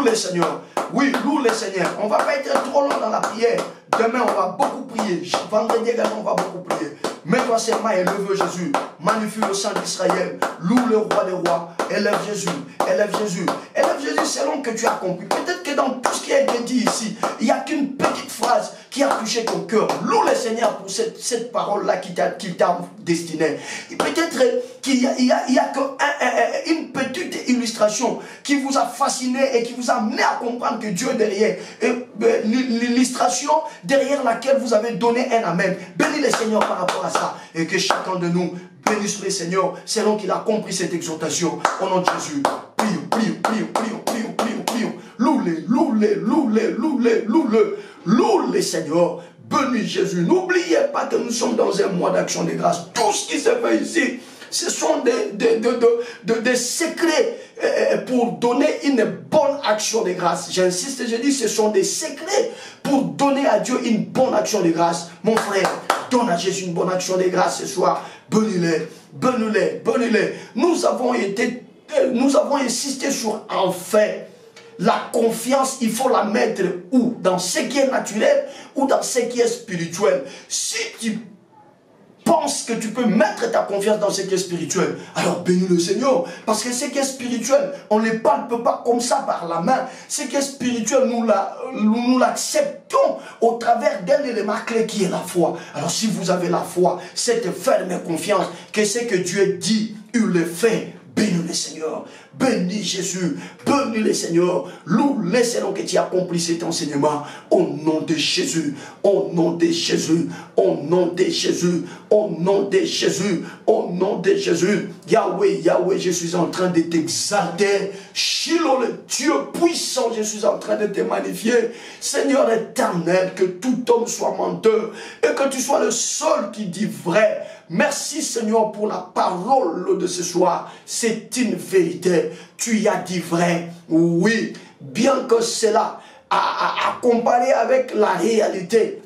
le Seigneur. Oui, loue le Seigneur. On ne va pas être trop long dans la prière. Demain, on va beaucoup prier. Vendredi également, on va beaucoup prier. Mets-toi seulement et lève Jésus. Magnifie le sang d'Israël. Loue le roi des rois. Élève Jésus. Élève Jésus. Élève Jésus selon que tu as compris. Peut-être que dans tout ce qui a été dit ici, il n'y a qu'une petite phrase qui a touché toucher ton cœur. Loue le Seigneur pour cette parole-là qui t'a destinée. Peut-être qu'il y a une petite illustration qui vous a fasciné et qui vous a amené à comprendre que Dieu est derrière. L'illustration derrière laquelle vous avez donné un amen. Bénis le Seigneur par rapport à ça. Et que chacun de nous bénisse le Seigneur selon qu'il a compris cette exhortation. Au nom de Jésus. Prions. Loue les Seigneur. Bénis Jésus. N'oubliez pas que nous sommes dans un mois d'action de grâce. Tout ce qui se fait ici, ce sont des secrets pour donner une bonne action de grâce. J'insiste, je dis, ce sont des secrets pour donner à Dieu une bonne action de grâce. Mon frère, donne à Jésus une bonne action de grâce ce soir. Bénis-les. Nous avons insisté sur un fait. La confiance, il faut la mettre où? Dans ce qui est naturel ou dans ce qui est spirituel. Si tu penses que tu peux mettre ta confiance dans ce qui est spirituel, alors bénis le Seigneur. Parce que ce qui est spirituel, on ne palpe pas comme ça par la main. Ce qui est spirituel, nous l'acceptons au travers d'un élément clé qui est la foi. Alors si vous avez la foi, cette ferme confiance que ce que Dieu dit, il le fait. Bénis le Seigneur, bénis Jésus, bénis le Seigneur, loue le Seigneur que tu as accompli cet enseignement au nom de Jésus, au nom de Jésus, au nom de Jésus, au nom de Jésus, au nom de Jésus. Yahweh, je suis en train de t'exalter. Shiloh, le Dieu puissant, je suis en train de te magnifier. Seigneur éternel, que tout homme soit menteur et que tu sois le seul qui dit vrai. Merci Seigneur pour la parole de ce soir. C'est une vérité. Tu y as dit vrai. Oui, bien que cela a comparé avec la réalité.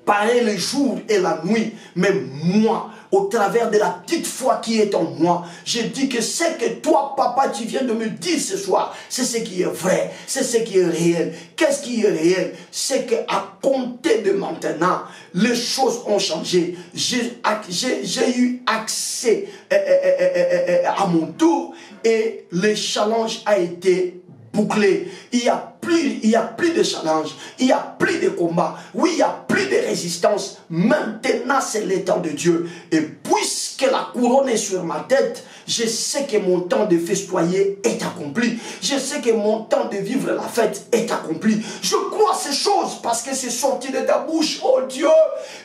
Pareil le jour et la nuit. Mais moi, au travers de la petite foi qui est en moi, je dis que ce que toi, papa, tu viens de me dire ce soir, c'est ce qui est vrai, c'est ce qui est réel. Qu'est-ce qui est réel? C'est qu'à compter de maintenant, les choses ont changé. J'ai eu accès à mon tour et le challenge a été bouclé. Il n'y a plus de challenge, il n'y a plus de combat, oui, il n'y a plus de résistance. Maintenant, c'est le temps de Dieu. Et puisque la couronne est sur ma tête, je sais que mon temps de festoyer est accompli. Je sais que mon temps de vivre la fête est accompli. Je crois ces choses parce que c'est sorti de ta bouche, oh Dieu.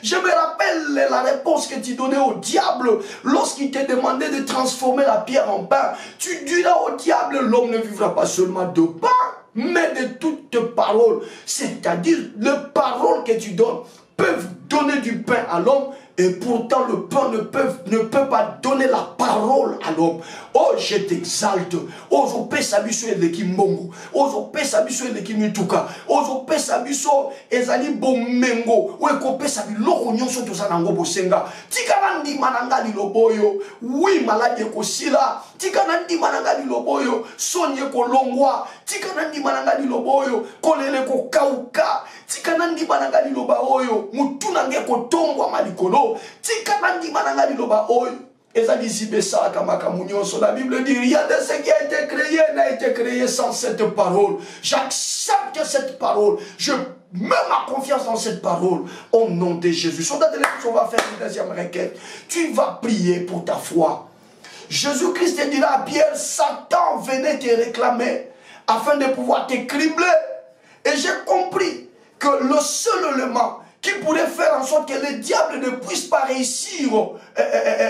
Je me rappelle la réponse que tu donnais au diable lorsqu'il te demandait de transformer la pierre en pain. Tu diras au diable, l'homme ne vivra pas seulement de pain, mais de toutes tes paroles. C'est-à-dire, les paroles que tu donnes peuvent donner du pain à l'homme, et pourtant le pain ne peut pas donner la parole à l'homme. Oh, je t'exalte. Oh, je peux s'abuser de qui mongo. Oh, je peux s'abuser de qui mituka. Oh, je peux s'abuser ezali bomengo. Oh, je peux s'abuser loko nyonso to sanango bosenga. Tika nandi mananga li loboyo. Oui, malade ko sila. Tika nandi mananga li loboyo. Sonye ko longwa. Tika nandi mananga li loboyo. Kolele ko kauka. Tika nandi mananga li lobayo. Mutuna nge ko tongwa malikolo. Tika nandi mananga li lobayo. La Bible dit, rien de ce qui a été créé n'a été créé sans cette parole. J'accepte cette parole. Je mets ma confiance dans cette parole. Au nom de Jésus. On va faire une deuxième requête. Tu vas prier pour ta foi. Jésus-Christ dira à Pierre, Satan venait te réclamer afin de pouvoir te cribler. Et j'ai compris que le seul élément qui pourrait faire en sorte que le diable ne puisse pas réussir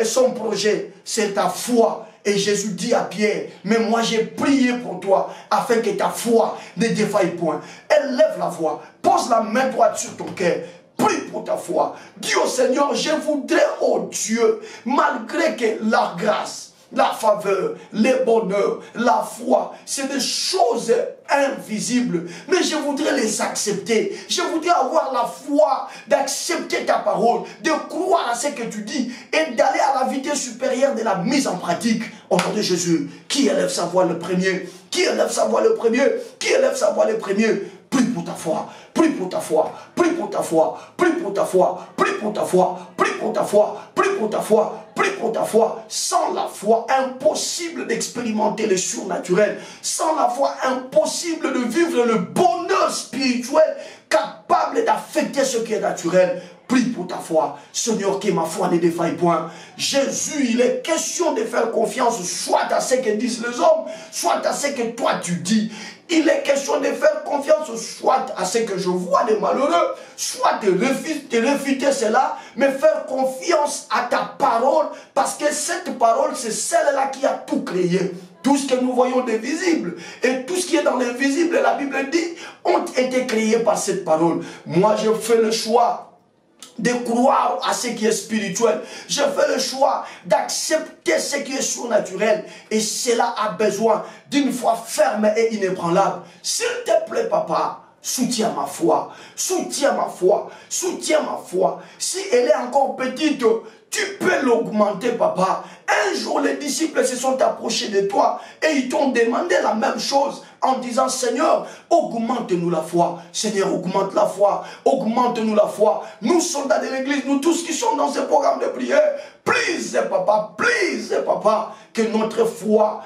son projet, c'est ta foi. Et Jésus dit à Pierre, mais moi j'ai prié pour toi, afin que ta foi ne défaille point. Élève la voix, pose la main droite sur ton cœur, prie pour ta foi. Dis au Seigneur, je voudrais, oh Dieu, malgré que la grâce, la faveur, le bonheur, la foi, c'est des choses invisibles. Mais je voudrais les accepter. Je voudrais avoir la foi d'accepter ta parole, de croire à ce que tu dis et d'aller à la vitesse supérieure de la mise en pratique. Au nom de Jésus, qui élève sa voix le premier? Qui élève sa voix le premier? Qui élève sa voix le premier? Prie pour ta foi, prie pour ta foi, prie pour ta foi, prie pour ta foi, prie pour ta foi, prie pour ta foi, prie pour ta foi, prie pour ta foi. Sans la foi, impossible d'expérimenter le surnaturel. Sans la foi, impossible de vivre le bonheur spirituel capable d'affecter quitter ce qui est naturel. Prie pour ta foi. Seigneur, que ma foi ne défaille point. Jésus, il est question de faire confiance soit à ce que disent les hommes, soit à ce que toi tu dis. Il est question de faire confiance soit à ce que je vois des malheureux, soit de réfuter cela, mais faire confiance à ta parole, parce que cette parole, c'est celle-là qui a tout créé. Tout ce que nous voyons de visible et tout ce qui est dans l'invisible, la Bible dit, ont été créés par cette parole. Moi, je fais le choix de croire à ce qui est spirituel. Je fais le choix d'accepter ce qui est surnaturel. Et cela a besoin d'une foi ferme et inébranlable. S'il te plaît, papa, soutiens ma foi. Soutiens ma foi. Soutiens ma foi. Si elle est encore petite, tu peux l'augmenter, papa. Un jour, les disciples se sont approchés de toi et ils t'ont demandé la même chose en disant, Seigneur, augmente-nous la foi. Seigneur, augmente la foi. Augmente-nous la foi. Nous, soldats de l'église, nous tous qui sommes dans ce programme de prière, please, papa, que notre foi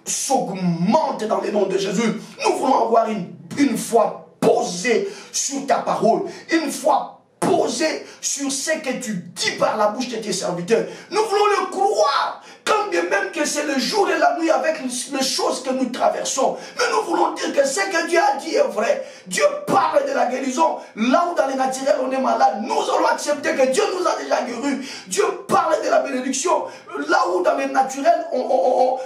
s'augmente dans le nom de Jésus. Nous voulons avoir une foi posée sur ta parole. Une foi posé sur ce que tu dis par la bouche de tes serviteurs. Nous voulons le croire, quand bien même que c'est le jour et la nuit avec les choses que nous traversons. Mais nous voulons dire que ce que Dieu a dit est vrai. Dieu parle de la guérison. Là où dans les naturels on est malade, nous allons accepter que Dieu nous a déjà guéris. Dieu parle de la bénédiction. Là où dans les naturels on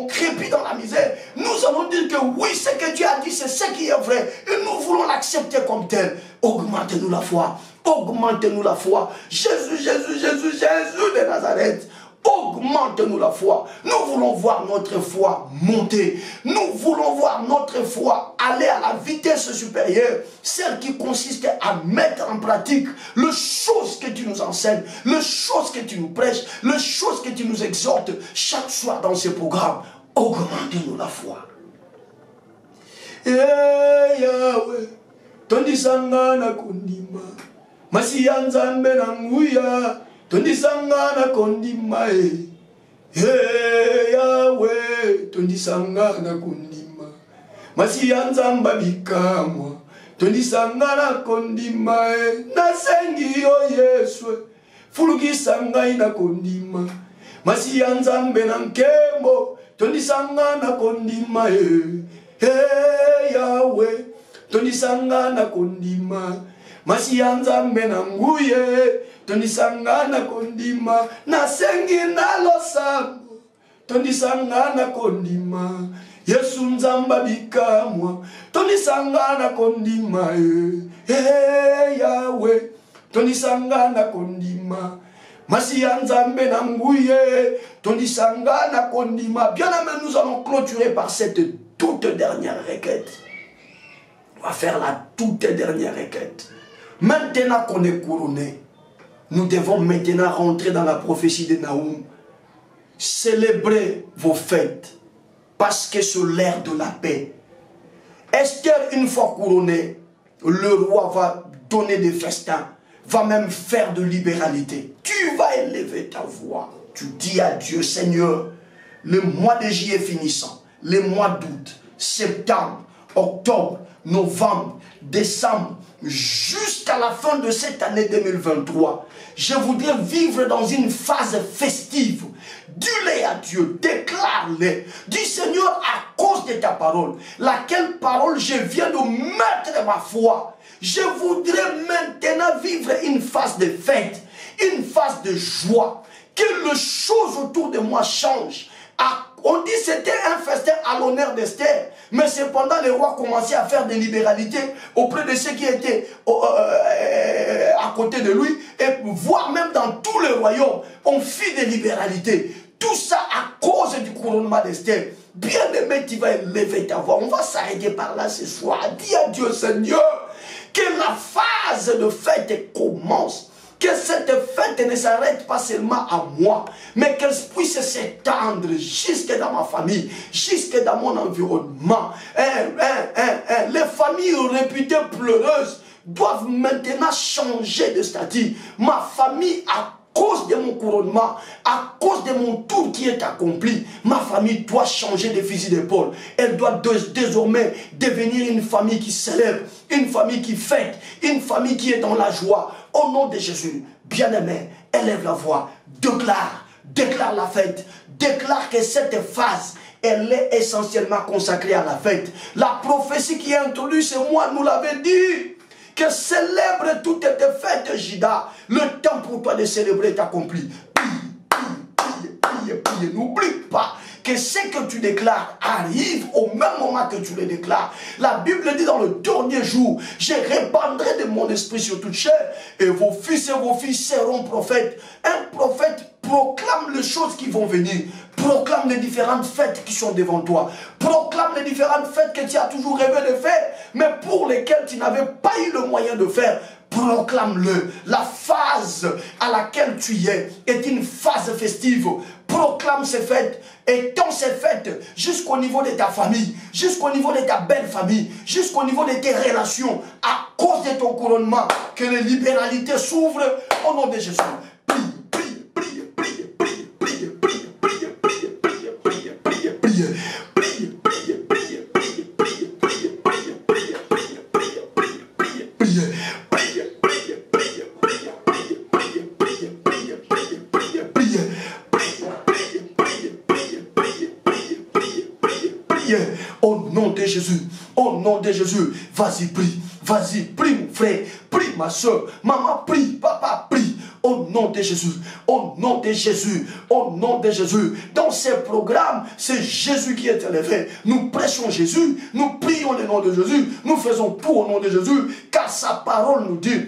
crépit dans la misère, nous allons dire que oui, ce que Dieu a dit, c'est ce qui est vrai. Et nous voulons l'accepter comme tel. Augmentez-nous la foi. Augmentez-nous la foi. Jésus de Nazareth. Augmente-nous la foi. Nous voulons voir notre foi monter. Nous voulons voir notre foi aller à la vitesse supérieure. Celle qui consiste à mettre en pratique les choses que tu nous enseignes, les choses que tu nous prêches, les choses que tu nous exhortes chaque soir dans ce programme. Augmente-nous la foi. Yahweh, tondisanga na kundima, masiyanza mbena nguya. Tondisanga na kondima Yahweh, tondisanga na kondima, masiyanza mbabikamwa. Tondisanga na kondima nasengi yo Yesu, fulukisanga ina kondima, masiyanza mbena nkembo. Tondisanga na kondima Yahweh, tondisanga na kondima, masiyanza mbena nguye. Tondisanga na kondima, nasengi na losambo. Tondisanga na kondima, Yesu nzamba bikamwa. Tondisanga na kondima Yahweh, tondisanga na kondima, masiya nzambe na nguye. Tondisanga na kondima. Bien aimé, nous allons clôturer par cette toute dernière requête. On va faire la toute dernière requête. Maintenant qu'on est couronné, nous devons maintenant rentrer dans la prophétie de Naoum. Célébrez vos fêtes, parce que c'est l'ère de la paix. Esther, une fois couronnée, le roi va donner des festins, va même faire de libéralité. Tu vas élever ta voix. Tu dis à Dieu, Seigneur, le mois de juillet finissant, le mois d'août, septembre, octobre, novembre, décembre, jusqu'à la fin de cette année 2023, je voudrais vivre dans une phase festive. Dis-le à Dieu, déclare-le. Dis Seigneur, à cause de ta parole, laquelle parole je viens de mettre ma foi, je voudrais maintenant vivre une phase de fête, une phase de joie, que les choses autour de moi changent. On dit que c'était un festin à l'honneur d'Esther, mais cependant le roi commençait à faire des libéralités auprès de ceux qui étaient à côté de lui, et voire même dans tout le royaume, on fit des libéralités. Tout ça à cause du couronnement d'Esther. Bien aimé, tu vas élever ta voix. On va s'arrêter par là ce soir. Dis à Dieu, Seigneur, que la phase de fête commence. Que cette fête ne s'arrête pas seulement à moi, mais qu'elle puisse s'étendre jusque dans ma famille, jusque dans mon environnement. Les familles réputées pleureuses doivent maintenant changer de statut. Ma famille, à cause de mon couronnement, à cause de mon tour qui est accompli, ma famille doit changer de fusil d'épaule. Elle doit désormais devenir une famille qui célèbre, une famille qui fête, une famille qui est dans la joie. Au nom de Jésus, bien-aimé, élève la voix, déclare la fête, déclare que cette phase, elle est essentiellement consacrée à la fête. La prophétie qui est introduite, c'est moi, nous l'avait dit. Que célèbre toutes tes fêtes, Jida. Le temps pour toi de célébrer est accompli. Prie. N'oublie pas que ce que tu déclares arrive au même moment que tu le déclares. La Bible dit dans le dernier jour, je répandrai de mon esprit sur toute chair, et vos fils et vos filles seront prophètes. Un prophète proclame les choses qui vont venir. Proclame les différentes fêtes qui sont devant toi. Proclame les différentes fêtes que tu as toujours rêvé de faire, mais pour lesquelles tu n'avais pas eu le moyen de faire. Proclame-le. La phase à laquelle tu es est une phase festive. Proclame ces fêtes. Étends ces fêtes jusqu'au niveau de ta famille, jusqu'au niveau de ta belle famille, jusqu'au niveau de tes relations. À cause de ton couronnement, que les libéralités s'ouvrent au nom de Jésus. Au nom de Jésus, au nom de Jésus, vas-y, prie mon frère, prie ma soeur, maman prie, papa prie, au nom de Jésus, au nom de Jésus, au nom de Jésus. Dans ces programmes, c'est Jésus qui est élevé. Nous prêchons Jésus, nous prions le nom de Jésus, nous faisons tout au nom de Jésus, car sa parole nous dit,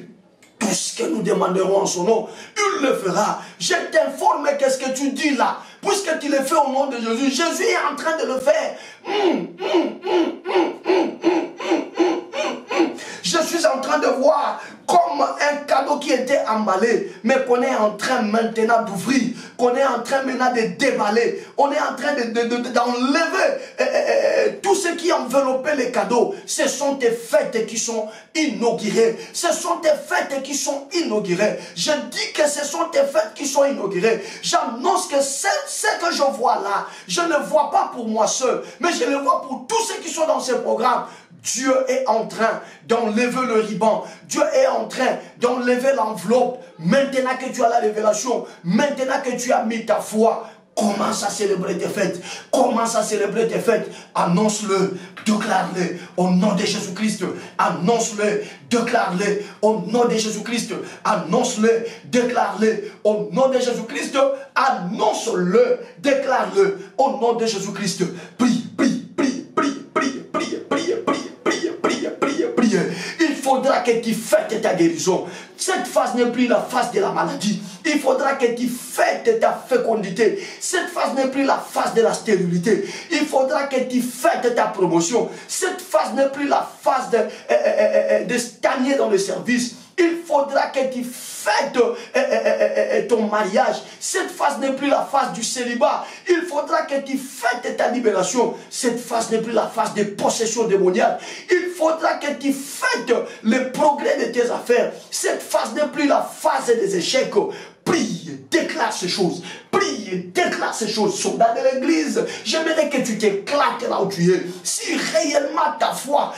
tout ce que nous demanderons en son nom, il le fera. Je t'informe, qu'est-ce que tu dis là? Puisque tu le fais au nom de Jésus, Jésus est en train de le faire. Je suis en train de voir comme un cadeau qui était emballé, mais qu'on est en train maintenant d'ouvrir, qu'on est en train maintenant de déballer, on est en train d'enlever tout ce qui enveloppait les cadeaux. Ce sont tes fêtes qui sont inaugurées. Ce sont tes fêtes qui sont inaugurées. Je dis que ce sont tes fêtes qui sont inaugurées. J'annonce que ce que je vois là, je ne le vois pas pour moi seul, mais je le vois pour tous ceux qui sont dans ces programmes. Dieu est en train d'enlever le ruban. Dieu est en train d'enlever l'enveloppe. Maintenant que tu as la révélation, maintenant que tu as mis ta foi, commence à célébrer tes fêtes. Commence à célébrer tes fêtes. Annonce-le, déclare-le au nom de Jésus-Christ. Annonce-le, déclare-le au nom de Jésus-Christ. Annonce-le, déclare-le au nom de Jésus-Christ. Annonce-le, déclare-le au nom de Jésus-Christ. Prie. Il faudra que tu fêtes ta guérison. Cette phase n'est plus la phase de la maladie. Il faudra que tu fêtes ta fécondité. Cette phase n'est plus la phase de la stérilité. Il faudra que tu fêtes ta promotion. Cette phase n'est plus la phase de stagner dans le service. Il faudra que tu fêtes ton mariage. Cette phase n'est plus la phase du célibat. Il faudra que tu fêtes ta libération. Cette phase n'est plus la phase de possession démoniaque. Il faudra que tu fêtes le progrès de tes affaires. Cette phase n'est plus la phase des échecs. Prie, déclare ces choses. Prie, déclare ces choses. Soldat de l'église, j'aimerais que tu t'éclates là où tu es. Si réellement ta foi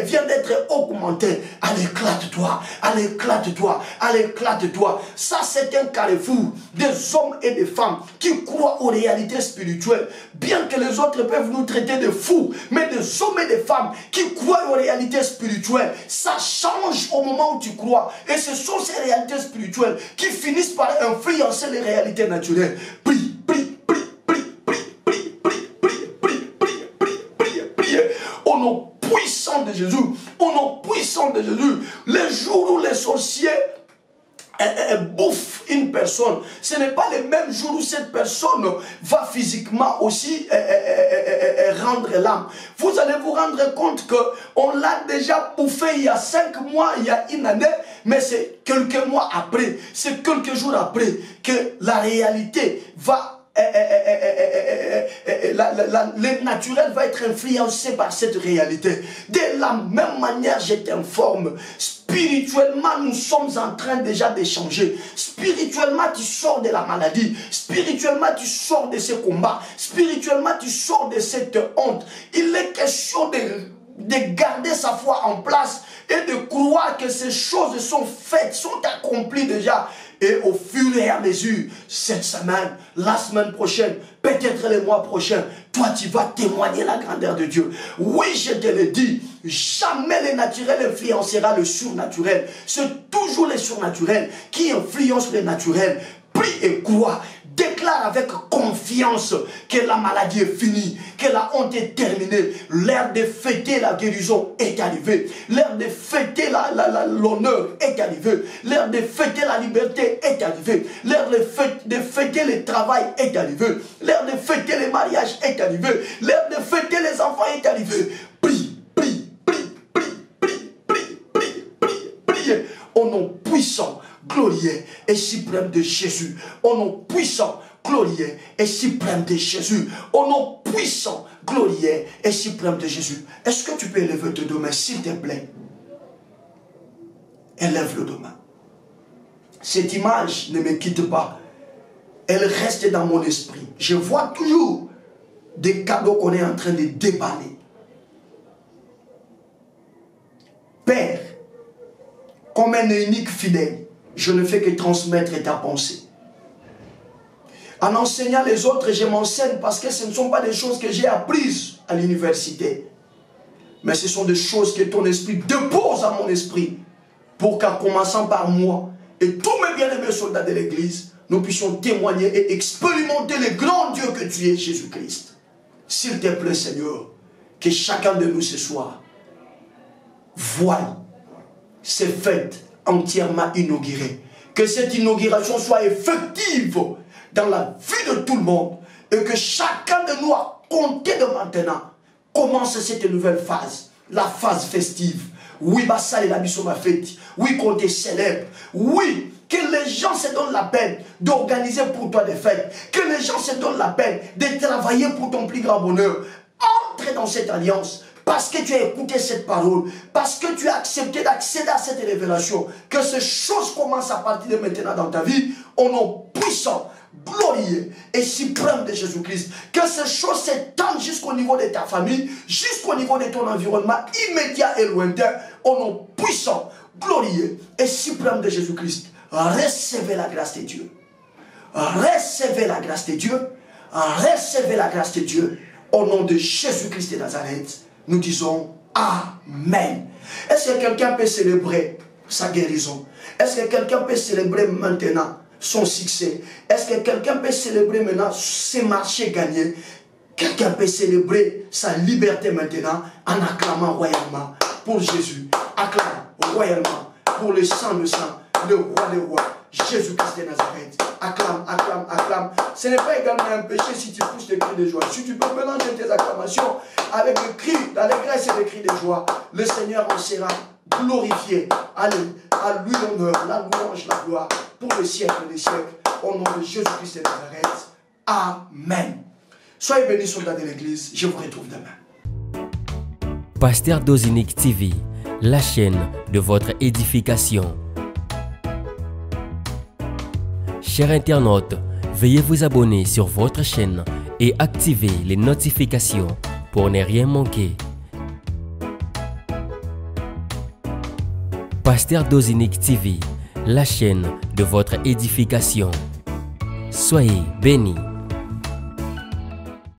vient d'être augmentée, allez, éclate-toi, allez, éclate-toi, allez, éclate-toi. Ça, c'est un carrefour des hommes et des femmes qui croient aux réalités spirituelles. Bien que les autres peuvent nous traiter de fous, mais des hommes et des femmes qui croient aux réalités spirituelles, ça change au moment où tu crois. Et ce sont ces réalités spirituelles qui finissent par influencer les réalités naturelles. Prie. Au nom puissant de Jésus, au nom puissant de Jésus, les jours où les sorciers bouffe une personne, ce n'est pas le même jour où cette personne va physiquement aussi rendre l'âme. Vous allez vous rendre compte qu'on l'a déjà bouffé il y a 5 mois, il y a une année, mais c'est quelques mois après, c'est quelques jours après que la réalité va le naturel va être influencé par cette réalité. De la même manière, je t'informe, spirituellement, nous sommes en train déjà d'échanger. Spirituellement, tu sors de la maladie. Spirituellement, tu sors de ce combat. Spirituellement, tu sors de cette honte. Il est question de garder sa foi en place et de croire que ces choses sont faites, sont accomplies déjà. Et au fur et à mesure, cette semaine, la semaine prochaine, peut-être le mois prochain, toi tu vas témoigner la grandeur de Dieu. Oui, je te le dis, jamais le naturel influencera le surnaturel. C'est toujours le surnaturel qui influence le naturel. Prie et crois. Déclare avec confiance que la maladie est finie, que la honte est terminée. L'heure de fêter la guérison est arrivée. L'heure de fêter l'honneur est arrivée. L'heure de fêter la liberté est arrivée. L'heure de fêter le travail est arrivée. L'heure de fêter le mariage est arrivée. L'heure de fêter les enfants est arrivée. Prie, prie, prie, prie, prie, prie, prie, prie, prie. Au nom puissant, glorieux et suprême de Jésus. Au nom puissant, glorieux et suprême de Jésus. Au nom puissant, glorieux et suprême de Jésus. Est-ce que tu peux élever tes deux mains, s'il te plaît? Élève le deux mains. Cette image ne me quitte pas. Elle reste dans mon esprit. Je vois toujours des cadeaux qu'on est en train de déballer. Père, comme un unique fidèle, je ne fais que transmettre ta pensée. En enseignant les autres, je m'enseigne parce que ce ne sont pas des choses que j'ai apprises à l'université. Mais ce sont des choses que ton esprit dépose à mon esprit pour qu'en commençant par moi et tous mes bien-aimés soldats de l'église, nous puissions témoigner et expérimenter le grand Dieu que tu es, Jésus-Christ. S'il te plaît, Seigneur, que chacun de nous ce soir voie ces fêtes entièrement inaugurée. Que cette inauguration soit effective dans la vie de tout le monde et que chacun de nous, à compter de maintenant, commence cette nouvelle phase, la phase festive. Oui, ça est la mission ma fête. Oui, qu'on te célèbre. Oui, que les gens se donnent la peine d'organiser pour toi des fêtes. Que les gens se donnent la peine de travailler pour ton plus grand bonheur. Entre dans cette alliance. Parce que tu as écouté cette parole, parce que tu as accepté d'accéder à cette révélation, que ces choses commencent à partir de maintenant dans ta vie, au nom puissant, glorieux et suprême de Jésus-Christ. Que ces choses s'étendent jusqu'au niveau de ta famille, jusqu'au niveau de ton environnement immédiat et lointain, au nom puissant, glorieux et suprême de Jésus-Christ. Recevez la grâce de Dieu. Recevez la grâce de Dieu. Recevez la grâce de Dieu. Au nom de Jésus-Christ de Nazareth. Nous disons Amen. Est-ce que quelqu'un peut célébrer sa guérison? Est-ce que quelqu'un peut célébrer maintenant son succès? Est-ce que quelqu'un peut célébrer maintenant ses marchés gagnés? Quelqu'un peut célébrer sa liberté maintenant en acclamant royalement pour Jésus. Acclame royalement pour le sang de sang, le roi des rois, Jésus-Christ de Nazareth. Acclame, acclame, acclame. Ce n'est pas également un péché si tu pousses des cris de joie. Si tu peux mélanger tes acclamations avec des cris d'allégresse et des cris de joie, le Seigneur en sera glorifié. Allez, à lui l'honneur, la louange, la gloire, pour le siècle des siècles. Au nom de Jésus-Christ de Nazareth. Amen. Soyez bénis, soldats de l'Église. Je vous retrouve demain. Pasteur Dozinique TV, la chaîne de votre édification. Chers internautes, veuillez vous abonner sur votre chaîne et activer les notifications pour ne rien manquer. Pasteur Dozinique TV, la chaîne de votre édification. Soyez bénis.